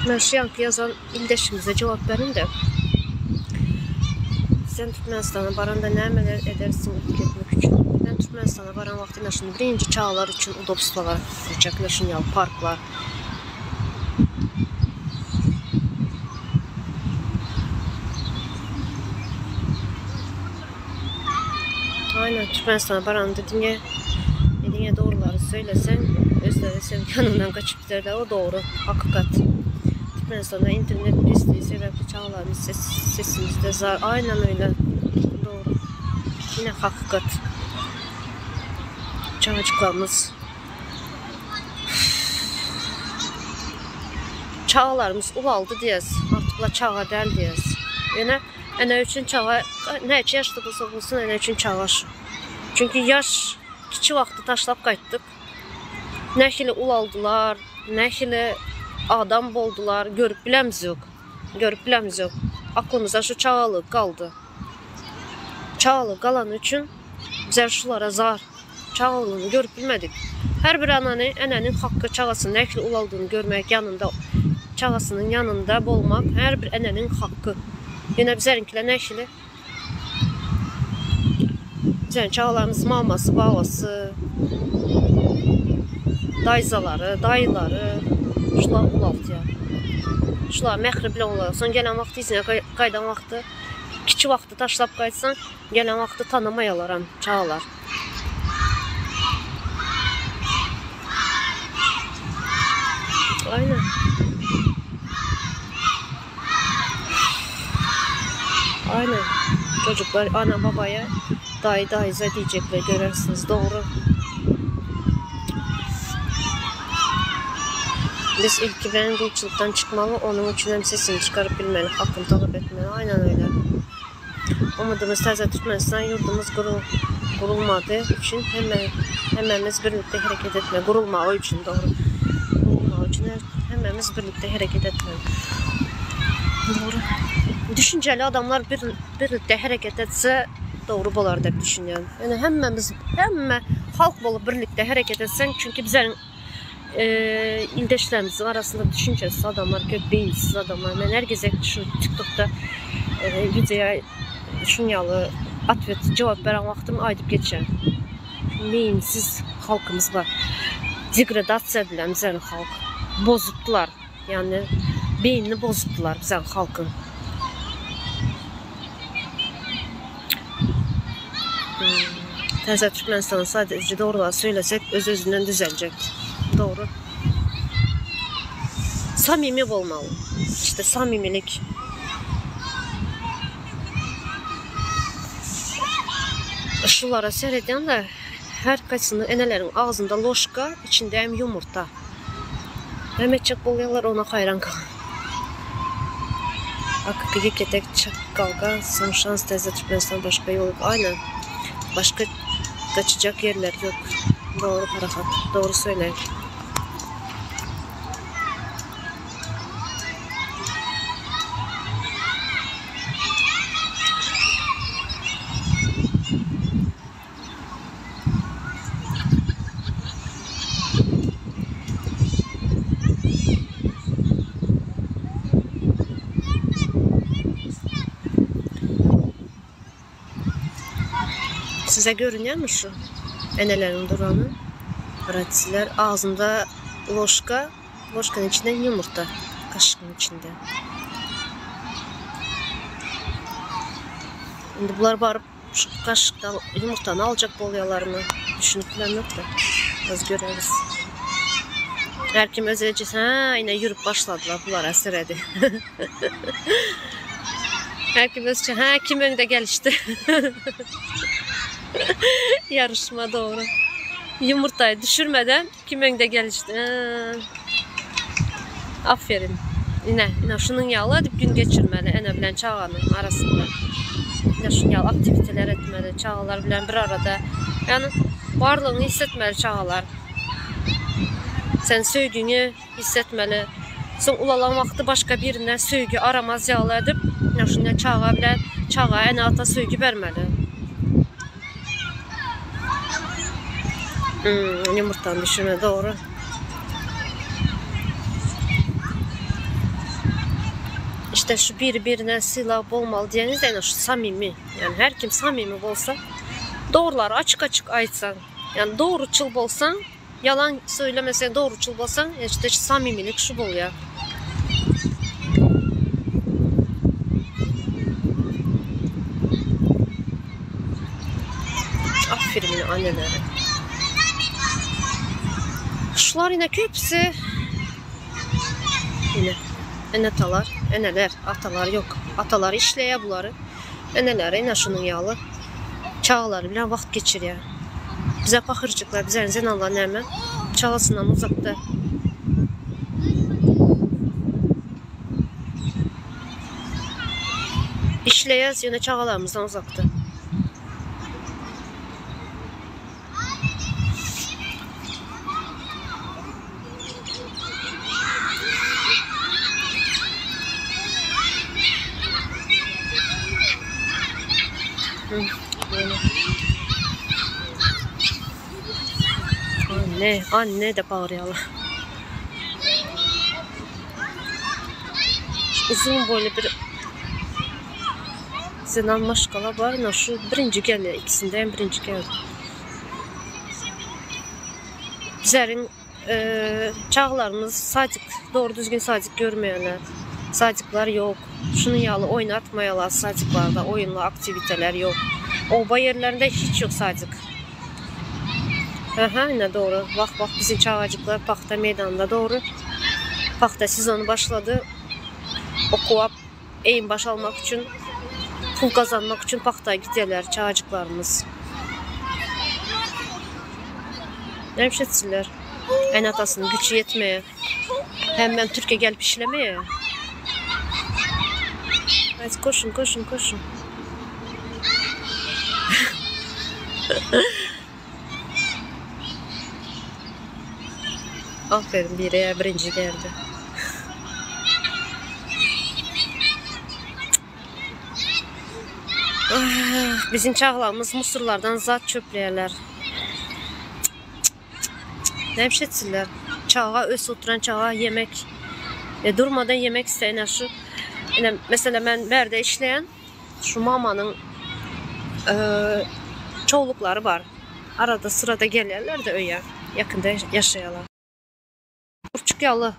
Ben şu yankı yazan ildeşimize cevap verin de. Sen Türkmenistan'a baranda ne əmələr edersin gitmek için? Ben Türkmenistan'a baran vaxtında şimdi birinci çağlar için udobstvalar kuracaklar, şimdi parklar. Aynen Türkmenistan'a baran dediğine doğruları söylesen özleri senin yanından kaçıp giderler, o doğru, hakikat. Türkmenistan'da internet pisliği sebepli çağlarımız sesimizde zar. Aynen öyle. Doğru. Yine hakikat. Çağcıklarımız. Çağlarımız ulaldı diyez. Artıkla çağa del diyez. Yine ene üçün çağa, ne için yaşlı bulsun ene üçün çağaş. Çünkü yaş kiçi vaxtı taşlap qayıtdık. Ne xili ulaldılar, ne xili adam boldular, görüp biləmiz yok. Görüp biləmiz yok. Aklımızda şu çağalı kaldı. Çağalı kalan için bizler şulara zar. Çağalını görüp bilmedik. Her bir ananın hakkı çağasının ne xili ulaldığını görmek yanında, çağasının yanında bolmak her bir ananın hakkı. Yine bizlerinkiler ne xili? Bizlerin çağalarımız maması, babası, dayzaları, dayıları, şular ulaltı ya. Şular məxriblə olar. Son gələn vaxtı izinə qaydan vaxtı, kiçi vaxtı taşlap qayıtsan, gələn vaxtı tanımayalaram çağlar. Aynen. Aynen. Çocuklar ana babaya dayı dayıza diyecekler, görürsünüz. Doğru. Biz ilk benim qulçuluqdan çıxmalı, onun üçün həm sesini çıxarıb bilməli, haqqını talep etməli. Aynen öyle. Umudumuz təzə Türkmenistan yurdumuz qurulmadığı üçün həmimiz birlikdə hərəkət etməli. Qurulmağı üçün, doğru. Qurulmağı üçün həmimiz birlikdə hərəkət etməli. Doğru. Düşüncəli adamlar birlikdə hərəkət etsə doğru olar deyə düşünürəm. Yəni həmmə xalq olub birlikdə hərəkət etsən, çünki bizlərin ildeşlerimizin arasında düşüncesiz adamlar, beyinsiz adamlar. Ben herkese şu TikTok'ta videoya şunyalı cevap veren vaxtım aydıp geçer. Beyinsiz halkımız var. Degradasiya edilen bizden halk. Bozuttular. Yani beynini bozuttular bizden halkın. Təzə Türkmenistan'ı sadece doğruları söylesek öz-özündən düzəlecek. Doğru. Samimi olmalı. İşte samimilik. Şulara seyreden de her kaçını enelerin ağzında loşka, içinde hem yumurta. Hem etçek boluyorlar, ona hayran kalın. Akıkıya ketek çakkalga, son şans Təzə Türkmenistan başka yol yok. Aynen. Başka kaçacak yerler yok. Doğru Parahat. Doğru söyleyin. Size görünüyor mu şu enelerin duranı? Öğreticiler ağzında loşka, loşkanın içinden yumurta, kaşığın içinde. Şimdi bunlar varıp şu kaşıktan yumurtanı alacak oluyorlar mı? Düşünüp falan yok da. Az görürüz. Her kim özelce yine yürüp başladılar bunlar esiredi. Her kim özelce kim önde gelişti. Yarışma doğru. Yumurtayı düşürmeden kim önde gelişti. Aferin. Yine şunun yağlı edip gün geçirmeli. Ene bilen çağanın arasında. Yine şunun yağlı aktiviteler etmeli. Çağalar bilen bir arada. Yani varlığını hissetmeli çağalar. Sen söygünü hissetmeli. Son ulalan vakti başka birinden söygü aramaz yağlı edip yine şunun çağa bilen çağa ene ata söygü vermeli. Yumurtanı düşürme doğru. İşte şu birbirine silahı olmalı diyeniz de şu samimi. Yani her kim samimi olsa doğruları açık açık aytsan. Yani doğru çıl olsan, yalan söylemesen doğru çıl olsan işte samimilik şu bol ya. Aferin annelere. Şular yine köpsü. Yine eneler, atalar yok. Atalar işleye bunları. Eneler yine şunun yağlı. Çağlar bile vaxt geçir ya. Bize bakırcıklar, bize Allah'ın hemen çağlasından uzakta. İşleyez yine çağalarımızdan uzakta. Anne de bağırıyorlar. Uzun boylu bir Zenan maşkala var. Şu birinci geldi. İkisinden birinci geldi. Bizlerin çağlarımız sadık, doğru düzgün sadık görmeyenler. Sadıklar yok. Şunun yağlı oynatmayalar sadıklarda. Oyunlu aktiviteler yok. Oba yerlerinde hiç yok sadık. Yine doğru. Bak bizim çağacıklar Paxta meydanında doğru. Paxta sezonu başladı. Okuyup eğin baş almak için, pul kazanmak için Paxta'ya gidiyorlar çağacıklarımız. Ne yapacaklar? En atasının gücü yetmeye. Hemen Türkiye gelip işlemeye. Hadi koşun. Aferin biri birinci geldi. Bizim çağlarımız mısırlardan zat çöpleyerler. Ne yapacaklar? Çağa öz oturan çağa yemek. Durmadan yemek isteyen şu. Mesela ben berde işleyen şu mamanın çoğulukları var. Arada sırada gelirler de öyle yakında yaşayalar. Kurçuk yağlı.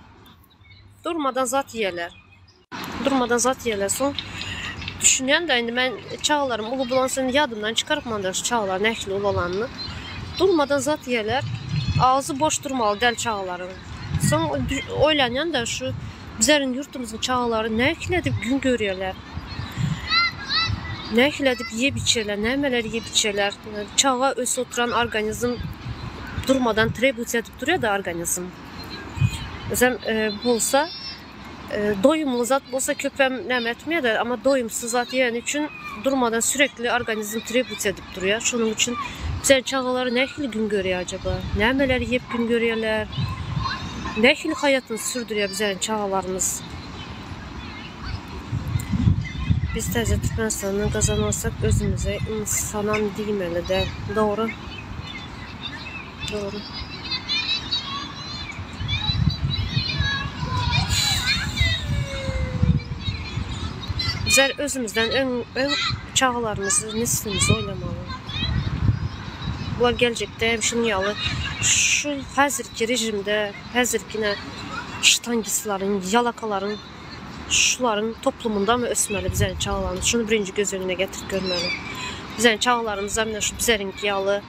Durmadan zat yerler. Son düşünən də indi mən çağlarım ulu bulansın yadımdan çıxarıbman da şu çağlar nəkli olanını. Durmadan zat yerlər. Ağzı boş durmalı dəl çağların. Son oylanan da şu bizlerin yurtumuzun çağları nə ekledib gün görürlər. Nə ekledib yeyib içirlər, nəmələr yeyib içirlər. Çağa öz oturan orqanizm durmadan trebusiya edib duruyor da orqanizm. Məsələn, bolsa doyumlu zat bolsa köpəm nəm etməyə də, amma doyumsuz zat yeyən üçün durmadan sürekli orqanizm trebusiya edib duruyor. Şunun üçün bizərin çağaları nə xil gün görüyor acaba? Nəmələr yeyib gün görürlər? Nə xil həyatını sürdürüyor bizərin çağalarımız? Biz təzə Türkmenistan'dan qazanırsak özümüze insanan deyməli də. Doğru. Doğru. Bizler özümüzden ön çağlarımızı, neslimizi oynamalı. Bunlar gelecekte şunun yalı, şu hazırki rejimde, hazırkine ştangislerin, yalakaların, şuların toplumunda mı ösmeli bizlerin çağlarımız? Şunu birinci göz önüne getirip görmeli. Bizlerin çağlarımızda mı şu bizlerinki yalı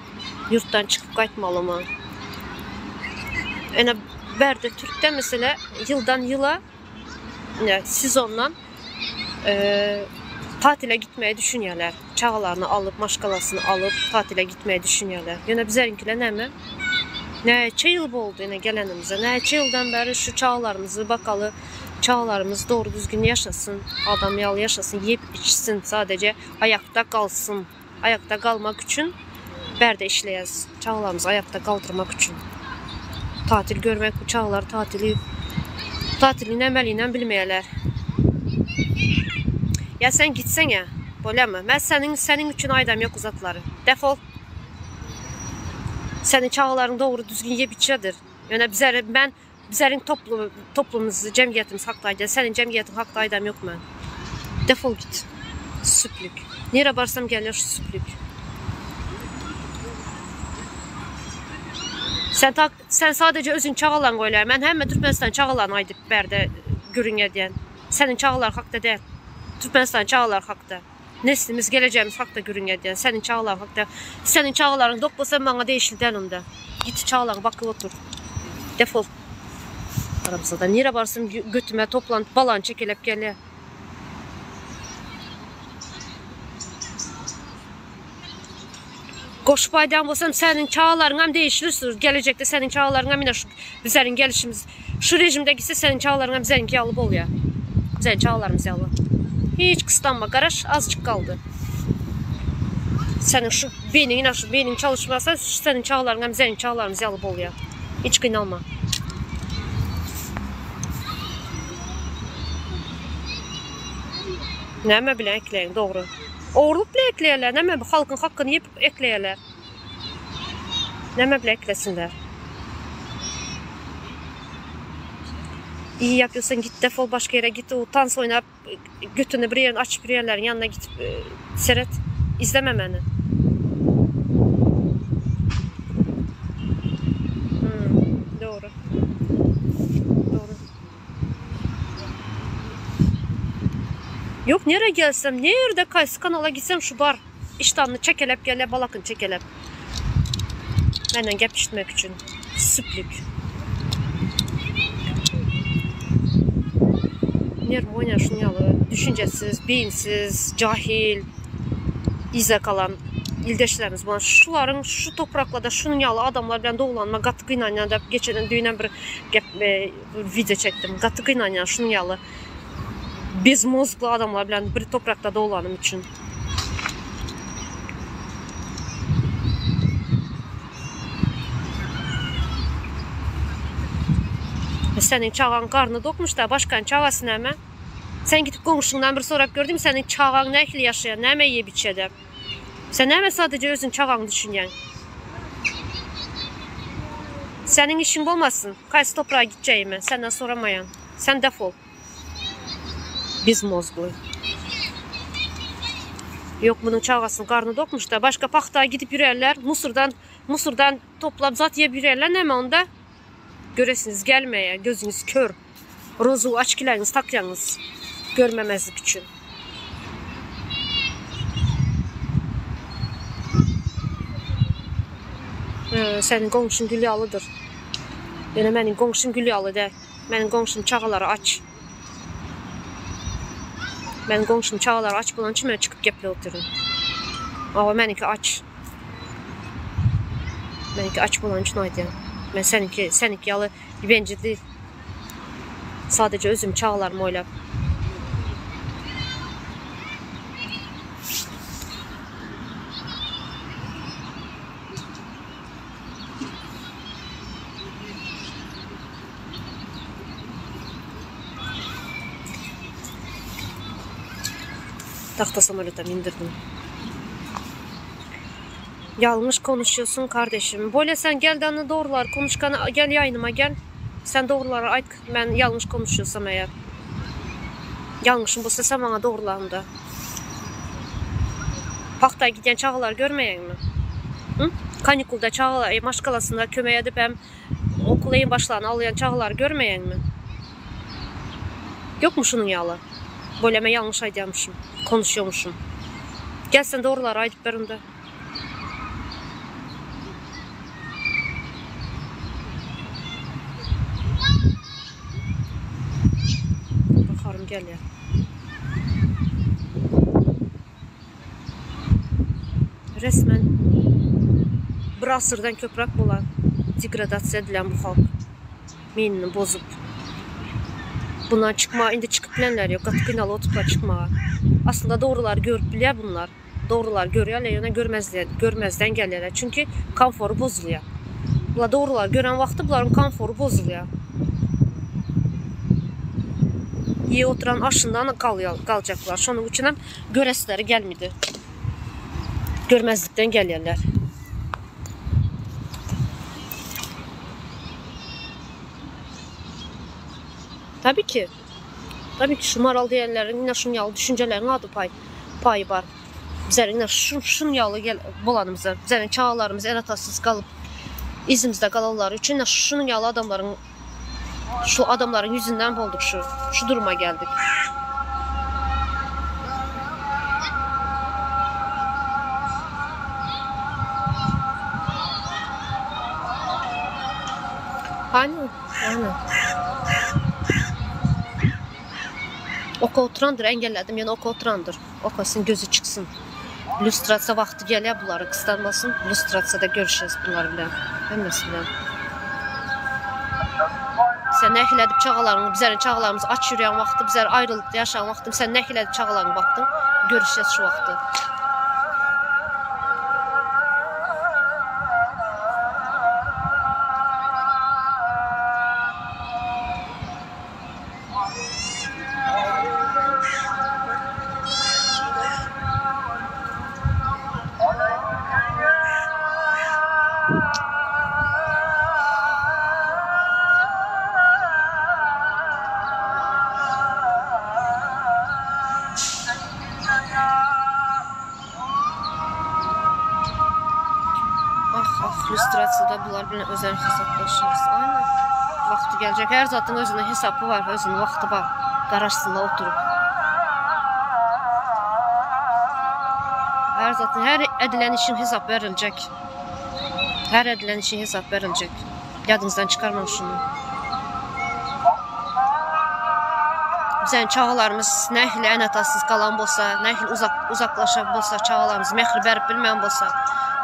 yurttan çıkıp qayıtmalı mı? Yani Bərdə Türk'te mesela yıldan yıla, yani sezondan tatile gitmeyi düşünüyorlar. Çağlarını alıp, maşkalasını alıp tatile gitmeyi düşünüyorlar. Yine bizlerinkiler ne mi? Neçə yıl oldu yine gelenimize? Neçə yıldan beri şu çağlarımızı bakalı, çağlarımız doğru düzgün yaşasın, adam yal yaşasın, yiyip içsin, sadece ayakta kalsın. Ayakta kalmak için Bərdə işləyəz. Çağlarımızı ayakta kaldırmak için. Tatil görmek, bu çağlar tatilin əməliyle bilməyələr. Ya sen gitsen ya, böyle mi? Ben senin için aydam yok uzatları. Defol. Senin çağların doğru düzgün yiyip içedir. Yani bizlerin toplumumuz, cemiyetimiz haktaydı. Senin cemiyetin hakta aydam yok ben. Defol git. Süplük. Nereye varsam geliyor şu süplük. Sen sadece özün çağalan koylar. Ben hem Türkmenistan çağalan aydıp Bərdə görünüyor diyen. Senin çağalar hakta değil. Türkmenistan çağlar hakta. Neslimiz, geleceğimiz hakta görünüyor diyen. Senin çağlar hakta. Senin çağların dokbasan bana değişil denimde. Git çağlan bakıl otur. Defol. Aramızda nereye varsın götüme toplan balan çekilip geliyor. Koşup aydan bolsam senin çağların hem değişilir. Gelecekte senin çağların hem yine bizlerin gelişimiz. Şu rejimde gitse senin çağların hem bizlerinki yalı bol ya. Bizlerin çağlarımız yalı. Hiç kıslanma, garaj azıcık kaldı. Senin şu beynin çalışmazsa senin çağların hem bizlerin çağlarımız yalı bol ya. Hiç kıynalma. Nəmə bile ekleyin, doğru. Oğurluq bile ekleyerler, nəmə halkın hakkını yiyip ekleyerler. Nəmə bile eklesinler. İyi yapıyorsan git defol başka yere git, o dans oynayıp götünü bir yerin açıp bir yerlerin yanına gidip seyret. İzleme beni. Doğru. Doğru. Yok nereye gelsem, nerede kaysı kanala gitsem şu bar iştahını çekelep gele balakın çekelep. Benden gep işitmek için. Süplük. Nerede oynar şunu yalı, düşüncesiz, beyinsiz, cahil, ize kalan ildeşlerimiz var. Şuların, şu topraklarda şunun yalı adamlar bilen doğulanma qatıqıyla da geçen düğünen bir video çektim. Qatıqıyla şunun yalı. Biz mozglu adamlar bilen bir toprakta doğulanım için. Senin çağan karnı dokmuş da başkan çağası nəmə? Sen gidip komşundan bir sorak gördün mü senin çağan nə ekli yaşayan, nəmə yiyip içədə? Sen nəmə sadece özün çağan düşünən? Senin işin olmasın, kaysı toprağa gideceğimi senden soramayan. Sen defol. Biz mozglu. Yok bunun çağasının karnı dokmuş da başka paxtaya gidip yürürler. Musurdan toplayıp zat yiyip yürürler. Nəmə onda? Göresiniz gelmeye, gözünüz kör. Rozu açkileriniz takyanız görmemezlik için. Sənin qonşun Gülyalıdır. Yəni mənim qonşum Gülyalıdır. Mənim qonşum çağaları aç. Mənim qonşum çağaları aç bulan üçün mən çıxıb gəplə oturum. Amma mənimki aç. Mənimki aç bulan üçün aydın. Mən səninki yalı bence deyil. Sadəcə özüm çağalarımı oylab. Taxta samolyota indirdim. Yanlış konuşuyorsun kardeşim. Böyle sen gel de doğrular konuşkanı gel yayınıma gel. Sen doğruları ayt. Ben yanlış konuşuyorsam eğer. Yanlışım olsa sen bana doğrularında. Parkta giden çağlar görmeyen mi? Hı? Kanikulda çağlar, maşkalasında kömeğe edip hem okula en başlarını alayan çağlar görmeyen mi? Yok mu şunun yalı? Böyle ben yanlış aydıyamışım. Konuşuyormuşum. Gel sen doğruları aydıp verin de. Bakarım gel ya. Resmen bir asırdan köprak olan degradasiya edilen bu halk meynini bozup bundan çıkmağa indi çıkıp bilenler yok. Qatı qıynalı otublar çıkmağa. Aslında doğrular görüp bilir bunlar. Doğrular görüyorlar ya görmezden gelirler. Çünkü konforu bozuluyor. Bunlar doğrular gören vaxtı bunların konforu bozuluyor. İyi oturan aşından qalacaqlar. Şunun üçün həm görəsiləri gəlmidi. Görmezlikten gelirler. Tabii ki. Tabii ki şu maral değerlerin yine şunyalı düşüncelerin adı payı var. Bizlerin yine şunyalı bulanımıza, bizlerin çağlarımız el atasız kalıp izimizde kalanlar için yine şunyalı adamların şu adamların yüzünden olduk şu duruma geldik. Aynen. Oka oturandır, engelledim. Yani oka oturandır. Okasın gözü çıksın. Lüstrasiya vaxtı gələ bunları qıslanmasın. Lüstrasiyada görüşeceğiz bunlar bilen. Bilməsinlər. Sən nə edib çağalarını, bizlərin çağalarımız aç yürüyen vaxtı, bizlər ayrılıqda yaşayan vaxtı, sən nə edib çağalarını baxdın, görüşeceğiz şu vaxtı. Lüstrasiyada bunlar bilen özel hesaplaşırız. Aynen. Vaxtı gelecek. Her zatın özünün hesabı var, özünün vaxtı var. Qarşısında oturup. Her zatın, her edilen işin hesap verilecek. Her edilen işin hesap verilecek. Yadınızdan çıkarmayın şunu. Bizənin çağalarımız nə ilə ən atasız qalan bolsa, nə ilə uzaqlaşa bolsa, çağalarımız məhri bərib bilməyən bolsa,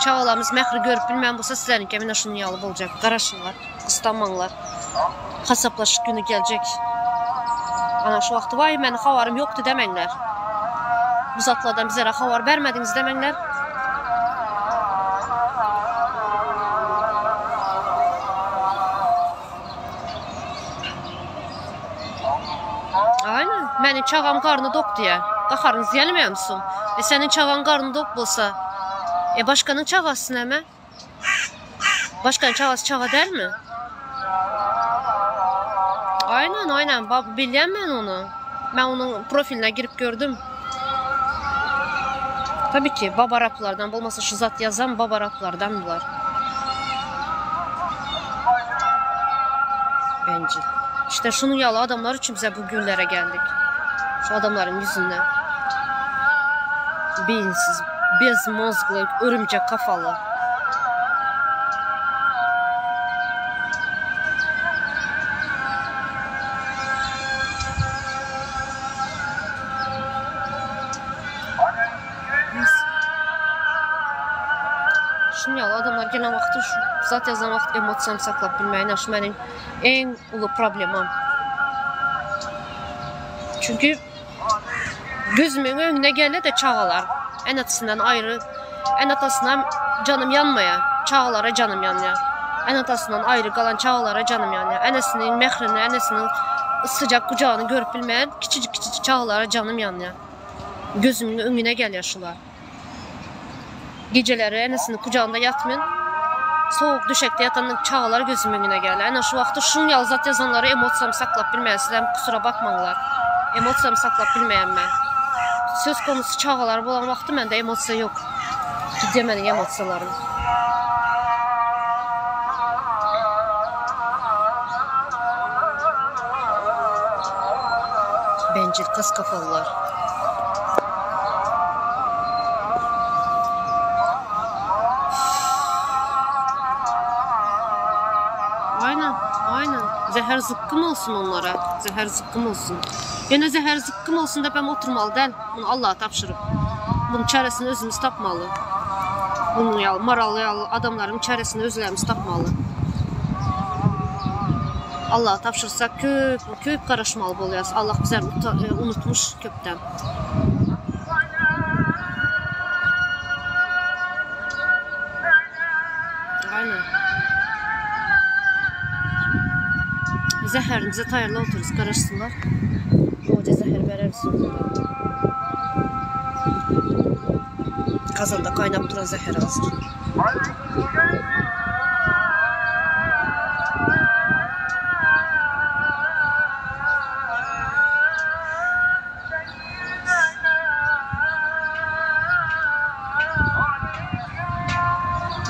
çağalarımız məhri görüb bilməyən bolsa, sizlərin gəminə şunun yalı olacaq. Qaraşınlar, qıstanmanlar, hesablaşıq günü gələcək. Ana şu vaxtı vay, mənim xavarım yoxdur demənlər. Bu zatlardan bizlərə xavar vermədiniz demənlər. Aynen. Mənim çağam qarnı dokdur ya. Qaxarınız yəlməyəm misin? Sənin çağan qarnı dok bolsa, başqanın çağası nəmə? Başqanın çağası çağa deyil mi? Aynen. Biləyəm mən onu. Mən onun profiline girip gördüm. Tabii ki, babaraplardan, olmasa şu zat yazan babaraplardandılar. Bence. İşte şunun yalı adamlar için bize bu günlere geldik. Şu adamların yüzünden. Beyinsiz, bez mozglu, örümcek kafalı. Şunyalı adamlar gələn vaxtı zat yazan vaxt emosiyamı saxlab bilməyin aşı mənim en ulu problemim. Çünki gözümün önüne gələ də çağalar. Ən atasından ayrı, ən atasından canım yanmaya, çağalara canım yanmaya. Ən atasından ayrı qalan çağalara canım yanmaya. Ənəsinin məxrini, ənəsinin sıcaq qucağını görüb bilməyən kiçicik çağalara canım yanmaya. Gözümün önüne gəl yaşılar. Geceləri ənəsinin qucağında yatmayın. Soğuk düşəkdə yatan çağalar gözümün önüne gəlir. Ən şu vaxtı şunyalı zat yazanları emosiyamı saxlab bilməyəsizlər, kusura bakmanlar. Emosiyamı saxlab bilməyəm mən. Söz konusu çağalar olan vaxtı məndə emosiya yox. Gidiyor mənim emosiyalarım. Bencil kaskafalılar. Aynen. Zəhər zıkkım olsun onlara. Zəhər zıkkım olsun. Yine zəhər zıkkım olsun da ben oturmalı değil. Bunu Allah'a tapşırıp. Bunun çaresini özümüz tapmalı. Bunun marallı adamların çaresini özlerimiz tapmalı. Allah'a tapşırsak köp karışmalı oluyoruz. Allah bizler unutmuş köpten. Aynen. Zəhərimize tayarlı otururuz, karışsınlar. Hoca zəhər verərsin onlara. Kazanda qaynab duran zəhər hazır.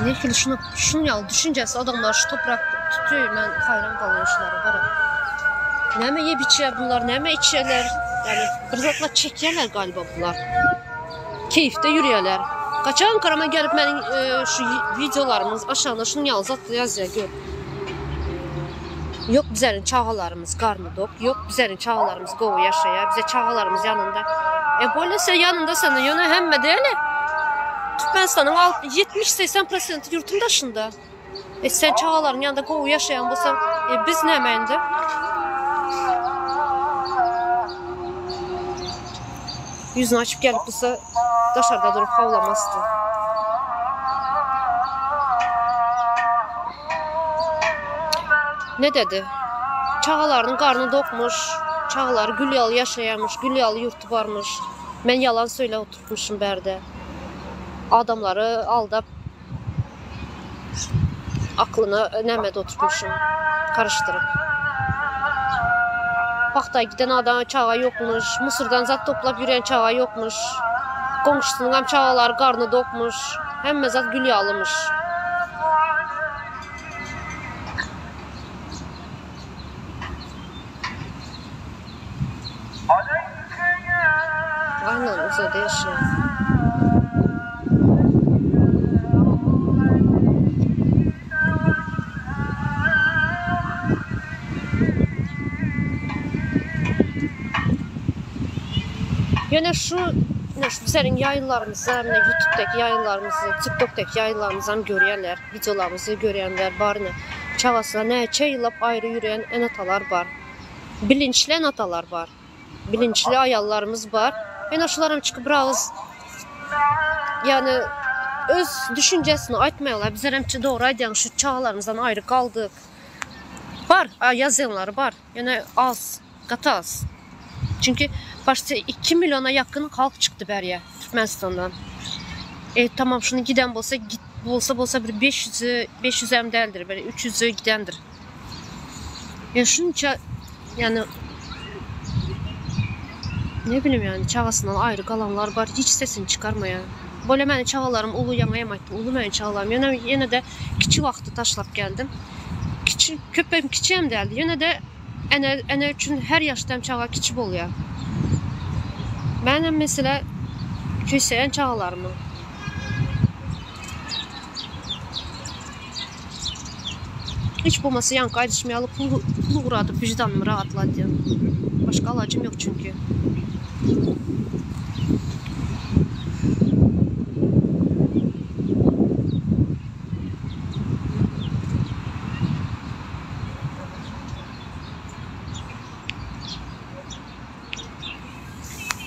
Ne ki şunyalı düşüncəsi adamlar şu toprak tutuyor, mən hayran qalıyorum şunlara, bara. Nəmə yeb içər bunlar, nəmə içərlər. Yani bırzatlar çəkərlər galiba bunlar. Keyifdə yürüyərlər. Qaçan Ankara'ma gəlib mənim şu videolarımız aşağıda şunyalı zatlı yazıya gör. Yok bizlerin çağalarımız qarnı dok, yok bizlerin çağalarımız qovu yaşayar, bizə çağalarımız yanında. Böyləsə yanında sənin yana həmmə deyələr. Türkmenistan'ın 70-80% yurtun dışında. Sen çağaların yanında qovu yaşayan bolsan, biz nə əməyində? Yüzünü açıp gelip bulsa dışarıda durup havlamazdı. Ne dedi? Çağaların qarnı dokmuş, çağaları Gülyalı yaşayanmış, Gülyalı yurtu varmış. Ben yalan söyle oturtmuşum bərdə. Adamları aldap aklını nəmədə oturtmuşum, karıştırıp. Baxtay giden adam çağa yokmuş, Mısırdan zat toplap yürüyen çağa yokmuş. Qonşusunun hem çağaları qarnı dokmuş, hem zat Gülyalımış. Aynen uzada yaşıyor. Yine şu bizlerin yayınlarımızı, YouTube'daki yayınlarımızı, TikTok'daki yayınlarımızı görüyorlar, videolarımızı görüyenler var. Çağasına ne çayılap ayrı yürüyen enatalar var. Bilinçli enatalar var. Bilinçli ayallarımız var. Ben aşılarım çıkıp ağız yani öz düşüncesini aytmıyorlar. Bizler hemçe doğru aydayan şu çağalarımızdan ayrı kaldık. Var, yazıyanları var. Yani az, katı az. Çünkü başta 2 milyona yakın halk çıktı beriye Türkmenistan'dan. Tamam şunu giden bolsa bir 500 hem değildir, böyle 300'ü gidendir. Yani şunca yani ne bileyim yani çağasından ayrı kalanlar var, hiç sesini çıkarmayan. Böyle ben çağalarım ulu yamayam aytdım, ulu ben çağalarım. Yine de kiçi vaxtı taşlap geldim. Köpəm kiçiyəm değildi. Yine de ene üçün her yaşdayım çağa kiçi oluyor. Benim mesela köysəyən çağalarımı. Hiç bulması yan kaydışmayalı pulu uğradı, vicdanımı rahatladı. Başka alacım yok çünkü.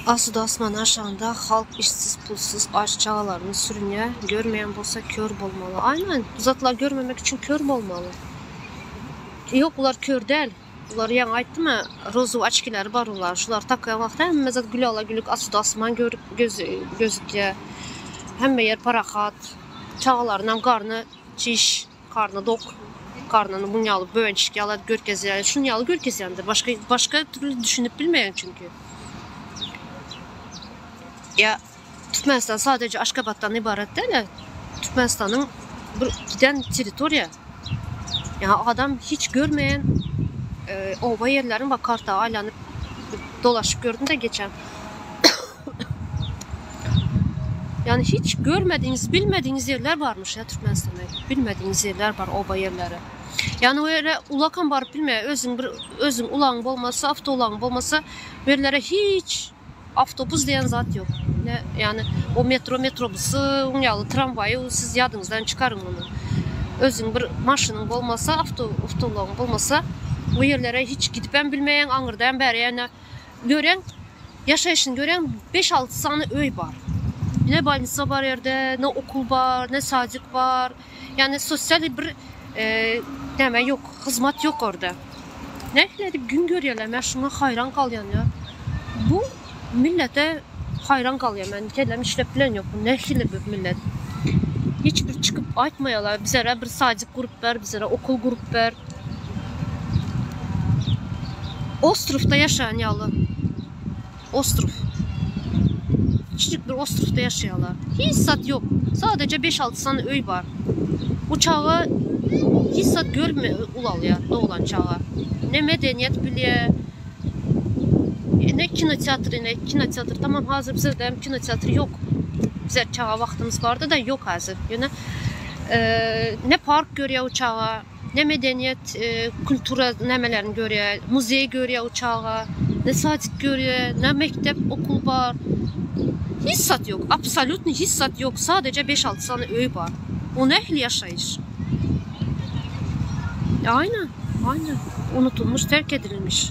Asuda asman aşağında xalq işsiz, pulsuz, aç çağalarını sürünüyor. Görmeyen bolsa kör olmalı. Aynen. Zatlar görmemek için kör olmalı. Yok, ular kör değil. Ular yani aytdım mı? Rozu açkileri var ular. Şular takıyan vaxtda hem mezat gülü ala gülük asuda asman görüp gözüküyor. Hem yer paraxat. Çağalarından qarnı çiş, qarnı dok. Qarnını bunyalı böyünçük yalı görkezler. Şunu yalı görkezlerdir. Başka türlü düşünüp bilmeyen çünkü. Ya Türkmenistan sadece Aşkabat'tan ibaret değil ya. Türkmenistan'ın giden teritoriya. Ya adam hiç görmeyen ova yerlerin bak karta aylanıp dolaşıp gördüm de geçen. Yani hiç görmediğiniz, bilmediğiniz yerler varmış ya Türkmenistan'da. Bilmediğiniz yerler var, ova yerleri. Yani o yere ulakan barıp bilmeye, özün ulan olmasa, avto ulan olmasa yerlere hiç avtobus diyen zat yok. Ne, yani o metrobusu, unyalı tramvayı siz yadınızdan çıkarın onu. Özün bir maşının olmasa, avto ulan olmasa o yerlere hiç gidip ben bilmeyen, Angır'dan beri yani gören, yaşayışını gören 5-6 tane öy var. Ne balnisa var yerde, ne okul var, ne sacık var. Yani sosyal bir demek yok, hizmet yok orada. Ne edip gün görüyorlar, ben şuna hayran kalıyorum ya. Bu millete hayran kalıyorum, ben kendime işlep bilen yok. Bu ne bir millet. Hiçbir çıkıp aytmayalar, bizlere bir sacık grup ver, bizlere okul grup ver. Ostrov'da yaşayan yalı. Ostrov. Küçük bir ostrov'da yaşıyorlar. Hiç sat yok. Sadece 5-6 tane öy var. Uçağı hiç sat görme ulal ya doğulan çağa. Ne medeniyet bile, ne kinoteatr. Tamam hazır bize de kinoteatr yok. Bize çağa vaxtımız vardı da yok hazır. Yani ne park görüyor uçağa, ne medeniyet, kültüra nemelerini görüyor, müzeyi görüyor uçağa, ne saatlik görüyor, ne mektep, okul var. Hiç sat yok. Absolutno hiç sat yok. Sadece 5-6 tane öy var. O ne ehli yaşayış. Aynen. Aynen. Unutulmuş, terk edilmiş.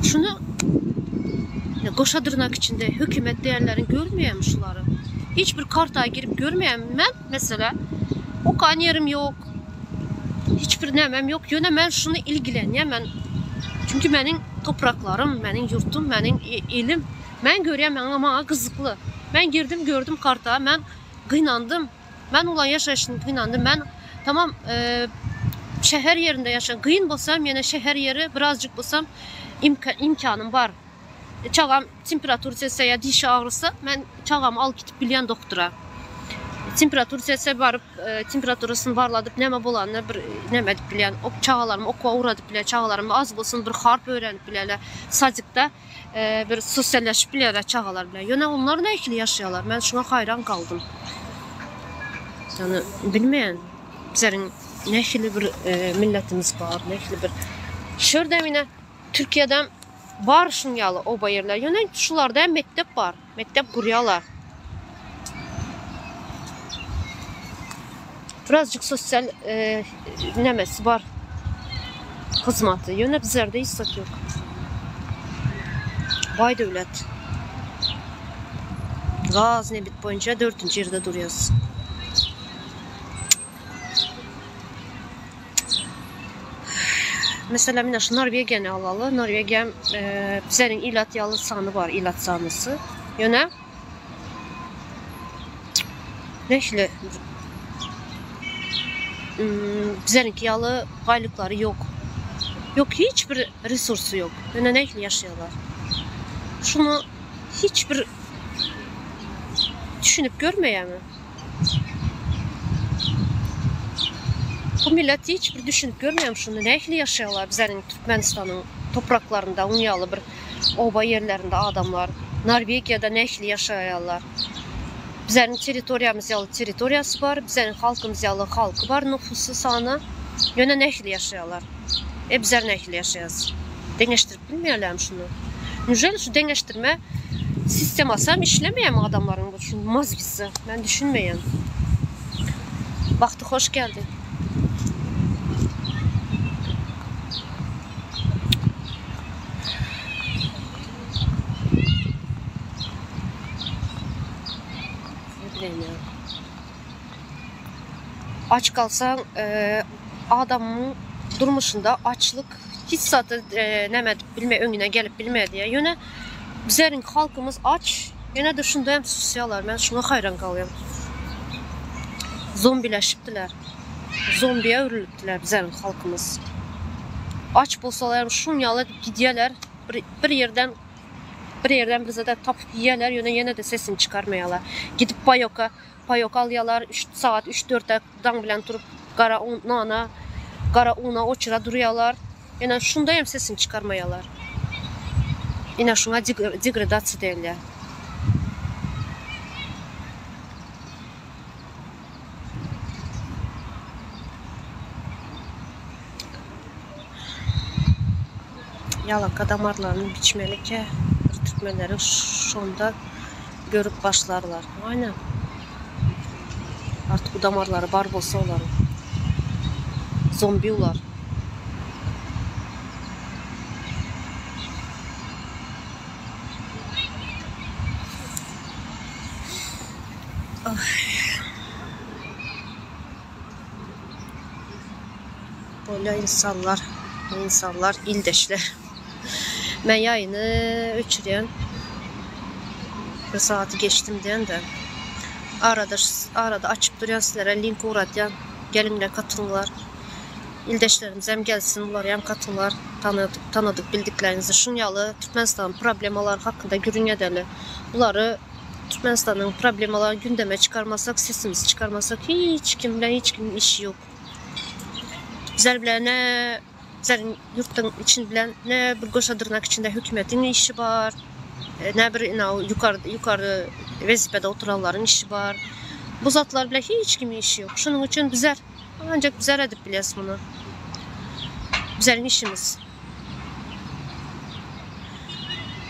Şunu koşa tırnak içinde hükümet değerlerini görmeyemişleri. Hiçbir kartaya girip görmeyen ben mesela o kaniyerim yok. Hiçbir nemem yok. Yöne ben şunu ilgileneyim. Çünkü benim topraklarım, benim yurtum, benim ilim. Ben göreyim ama kızıklı. Ben girdim gördüm karta, ben kıynandım. Ben ulan yaşayışını kıynandım. Ben tamam şehir yerinde yaşayan, kıyın bulsam yine şehir yeri birazcık bulsam imkanım var. Çağam temperatur sese ya dişi ağrısa ben çağam al gidip bilen doktora. Temperatur sese varıp temperaturasını varladıp neme bulanı bir neme bilen o çağalarımı okuğa uğradıp bile çağalarımı az bulsun bir harp öğrenip bile sacıkta bir sosyalleşip bile çağalar bile. Yani onlar ne ikili yaşıyorlar. Ben şuna hayran kaldım. Yani bilmeyen bizlerin ne ikili bir milletimiz var, ne ikili bir şurada yine Türkiye'den var şunyalı o bayırlar. Yani şularda mektep var. Mektep kuruyorlar. Birazcık sosyal nemesi var. Hizmeti. Yine bizlerde hiç sat yok. Vay devlet. Gaz nebit boyunca 4. yerde duruyoruz. Mesela yine şu Norvegia'nı alalı. Norvegiya bizlerin ilat yalı sanı var. İlat sanısı. Yine neşli bizlerinki yalı baylıkları yok. Yok, hiçbir resursu yok. Yani neyle yaşıyorlar. Şunu hiçbir düşünüp görmeye mi? Bu milleti hiçbir düşünüp görmeyeyim şunu. Neyle yaşıyorlar bizlerin Türkmenistan'ın topraklarında, unyalı bir ova yerlerinde adamlar. Norvegia'da neyle yaşıyorlar. Bizlerin teritoriyamız yalı teritoriyası var. Bizlerin halkımız yalı halkı var. Nüfusu sana. Yine neyle yaşıyorlar. Bizler neyle yaşayız. Dengeştirip bilmiyorlar şunu. Nücel şu dengeştirme sistem asam işlemeyeyim adamların bu şunu mazgisi. Ben düşünmeyeyim. Vakti hoş geldin. Aç kalsan adamın durmuşunda açlık hiç zaten bilme önüne gelip bilmeye diye. Yine bizlerin halkımız aç. Yine dışında hem sosiyalar. Ben şuna hayran kalıyorum. Zombileşiptiler. Zombiye örülüptiler bizlerin halkımız. Aç bolsalar şunyalı gidiyorlar. Bir yerden bize de tapıp yiyorlar. Yine de sesini çıkarmayalar. Gidip payok alıyorlar. 3 saat 3-4'dan bilen durup qara una oçura duruyorlar. Yine şunda hem sesini çıkarmayalar. Yine şuna degradasiya deyirlər. Yalaka damarlarını biçmeli ki Türkmenleri şunda görüp başlarlar. Aynen. Artık bu damarları bar bolsa olar. Zombi olar. Böyle insanlar ildeşler. Ben yayını öçürüyorum. Bir saati geçtim diyen de arada açıp duruyan sizlere link uğratyan gelinler katılırlar. İldeşlerimiz hem gelsin bunlar hem katılırlar. Tanıdık bildiklerinizi şunyalı Türkmenistan'ın problemaları hakkında görün ederler. Bunları Türkmenistan'ın problemaları gündeme çıkarmasak, sesimizi çıkarmasak hiç kimin işi yok. Bizler bile ne bizlerin yurtun için bilen ne bir Goşadırnak içinde hükümetin işi var, ne bir yukarı vazifede oturanların işi var. Bu zatlar bile hiç kimin işi yok. Şunun için bizler ancak bizler edip biliyoruz bunu. Bizlerin işimiz.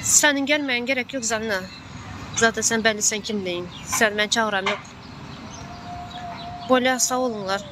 Senin gelmeyen gerek yok zanna. Zaten sen belli sen kimdeyin. Sen ben çağıram yok. Böyle sağ olunlar.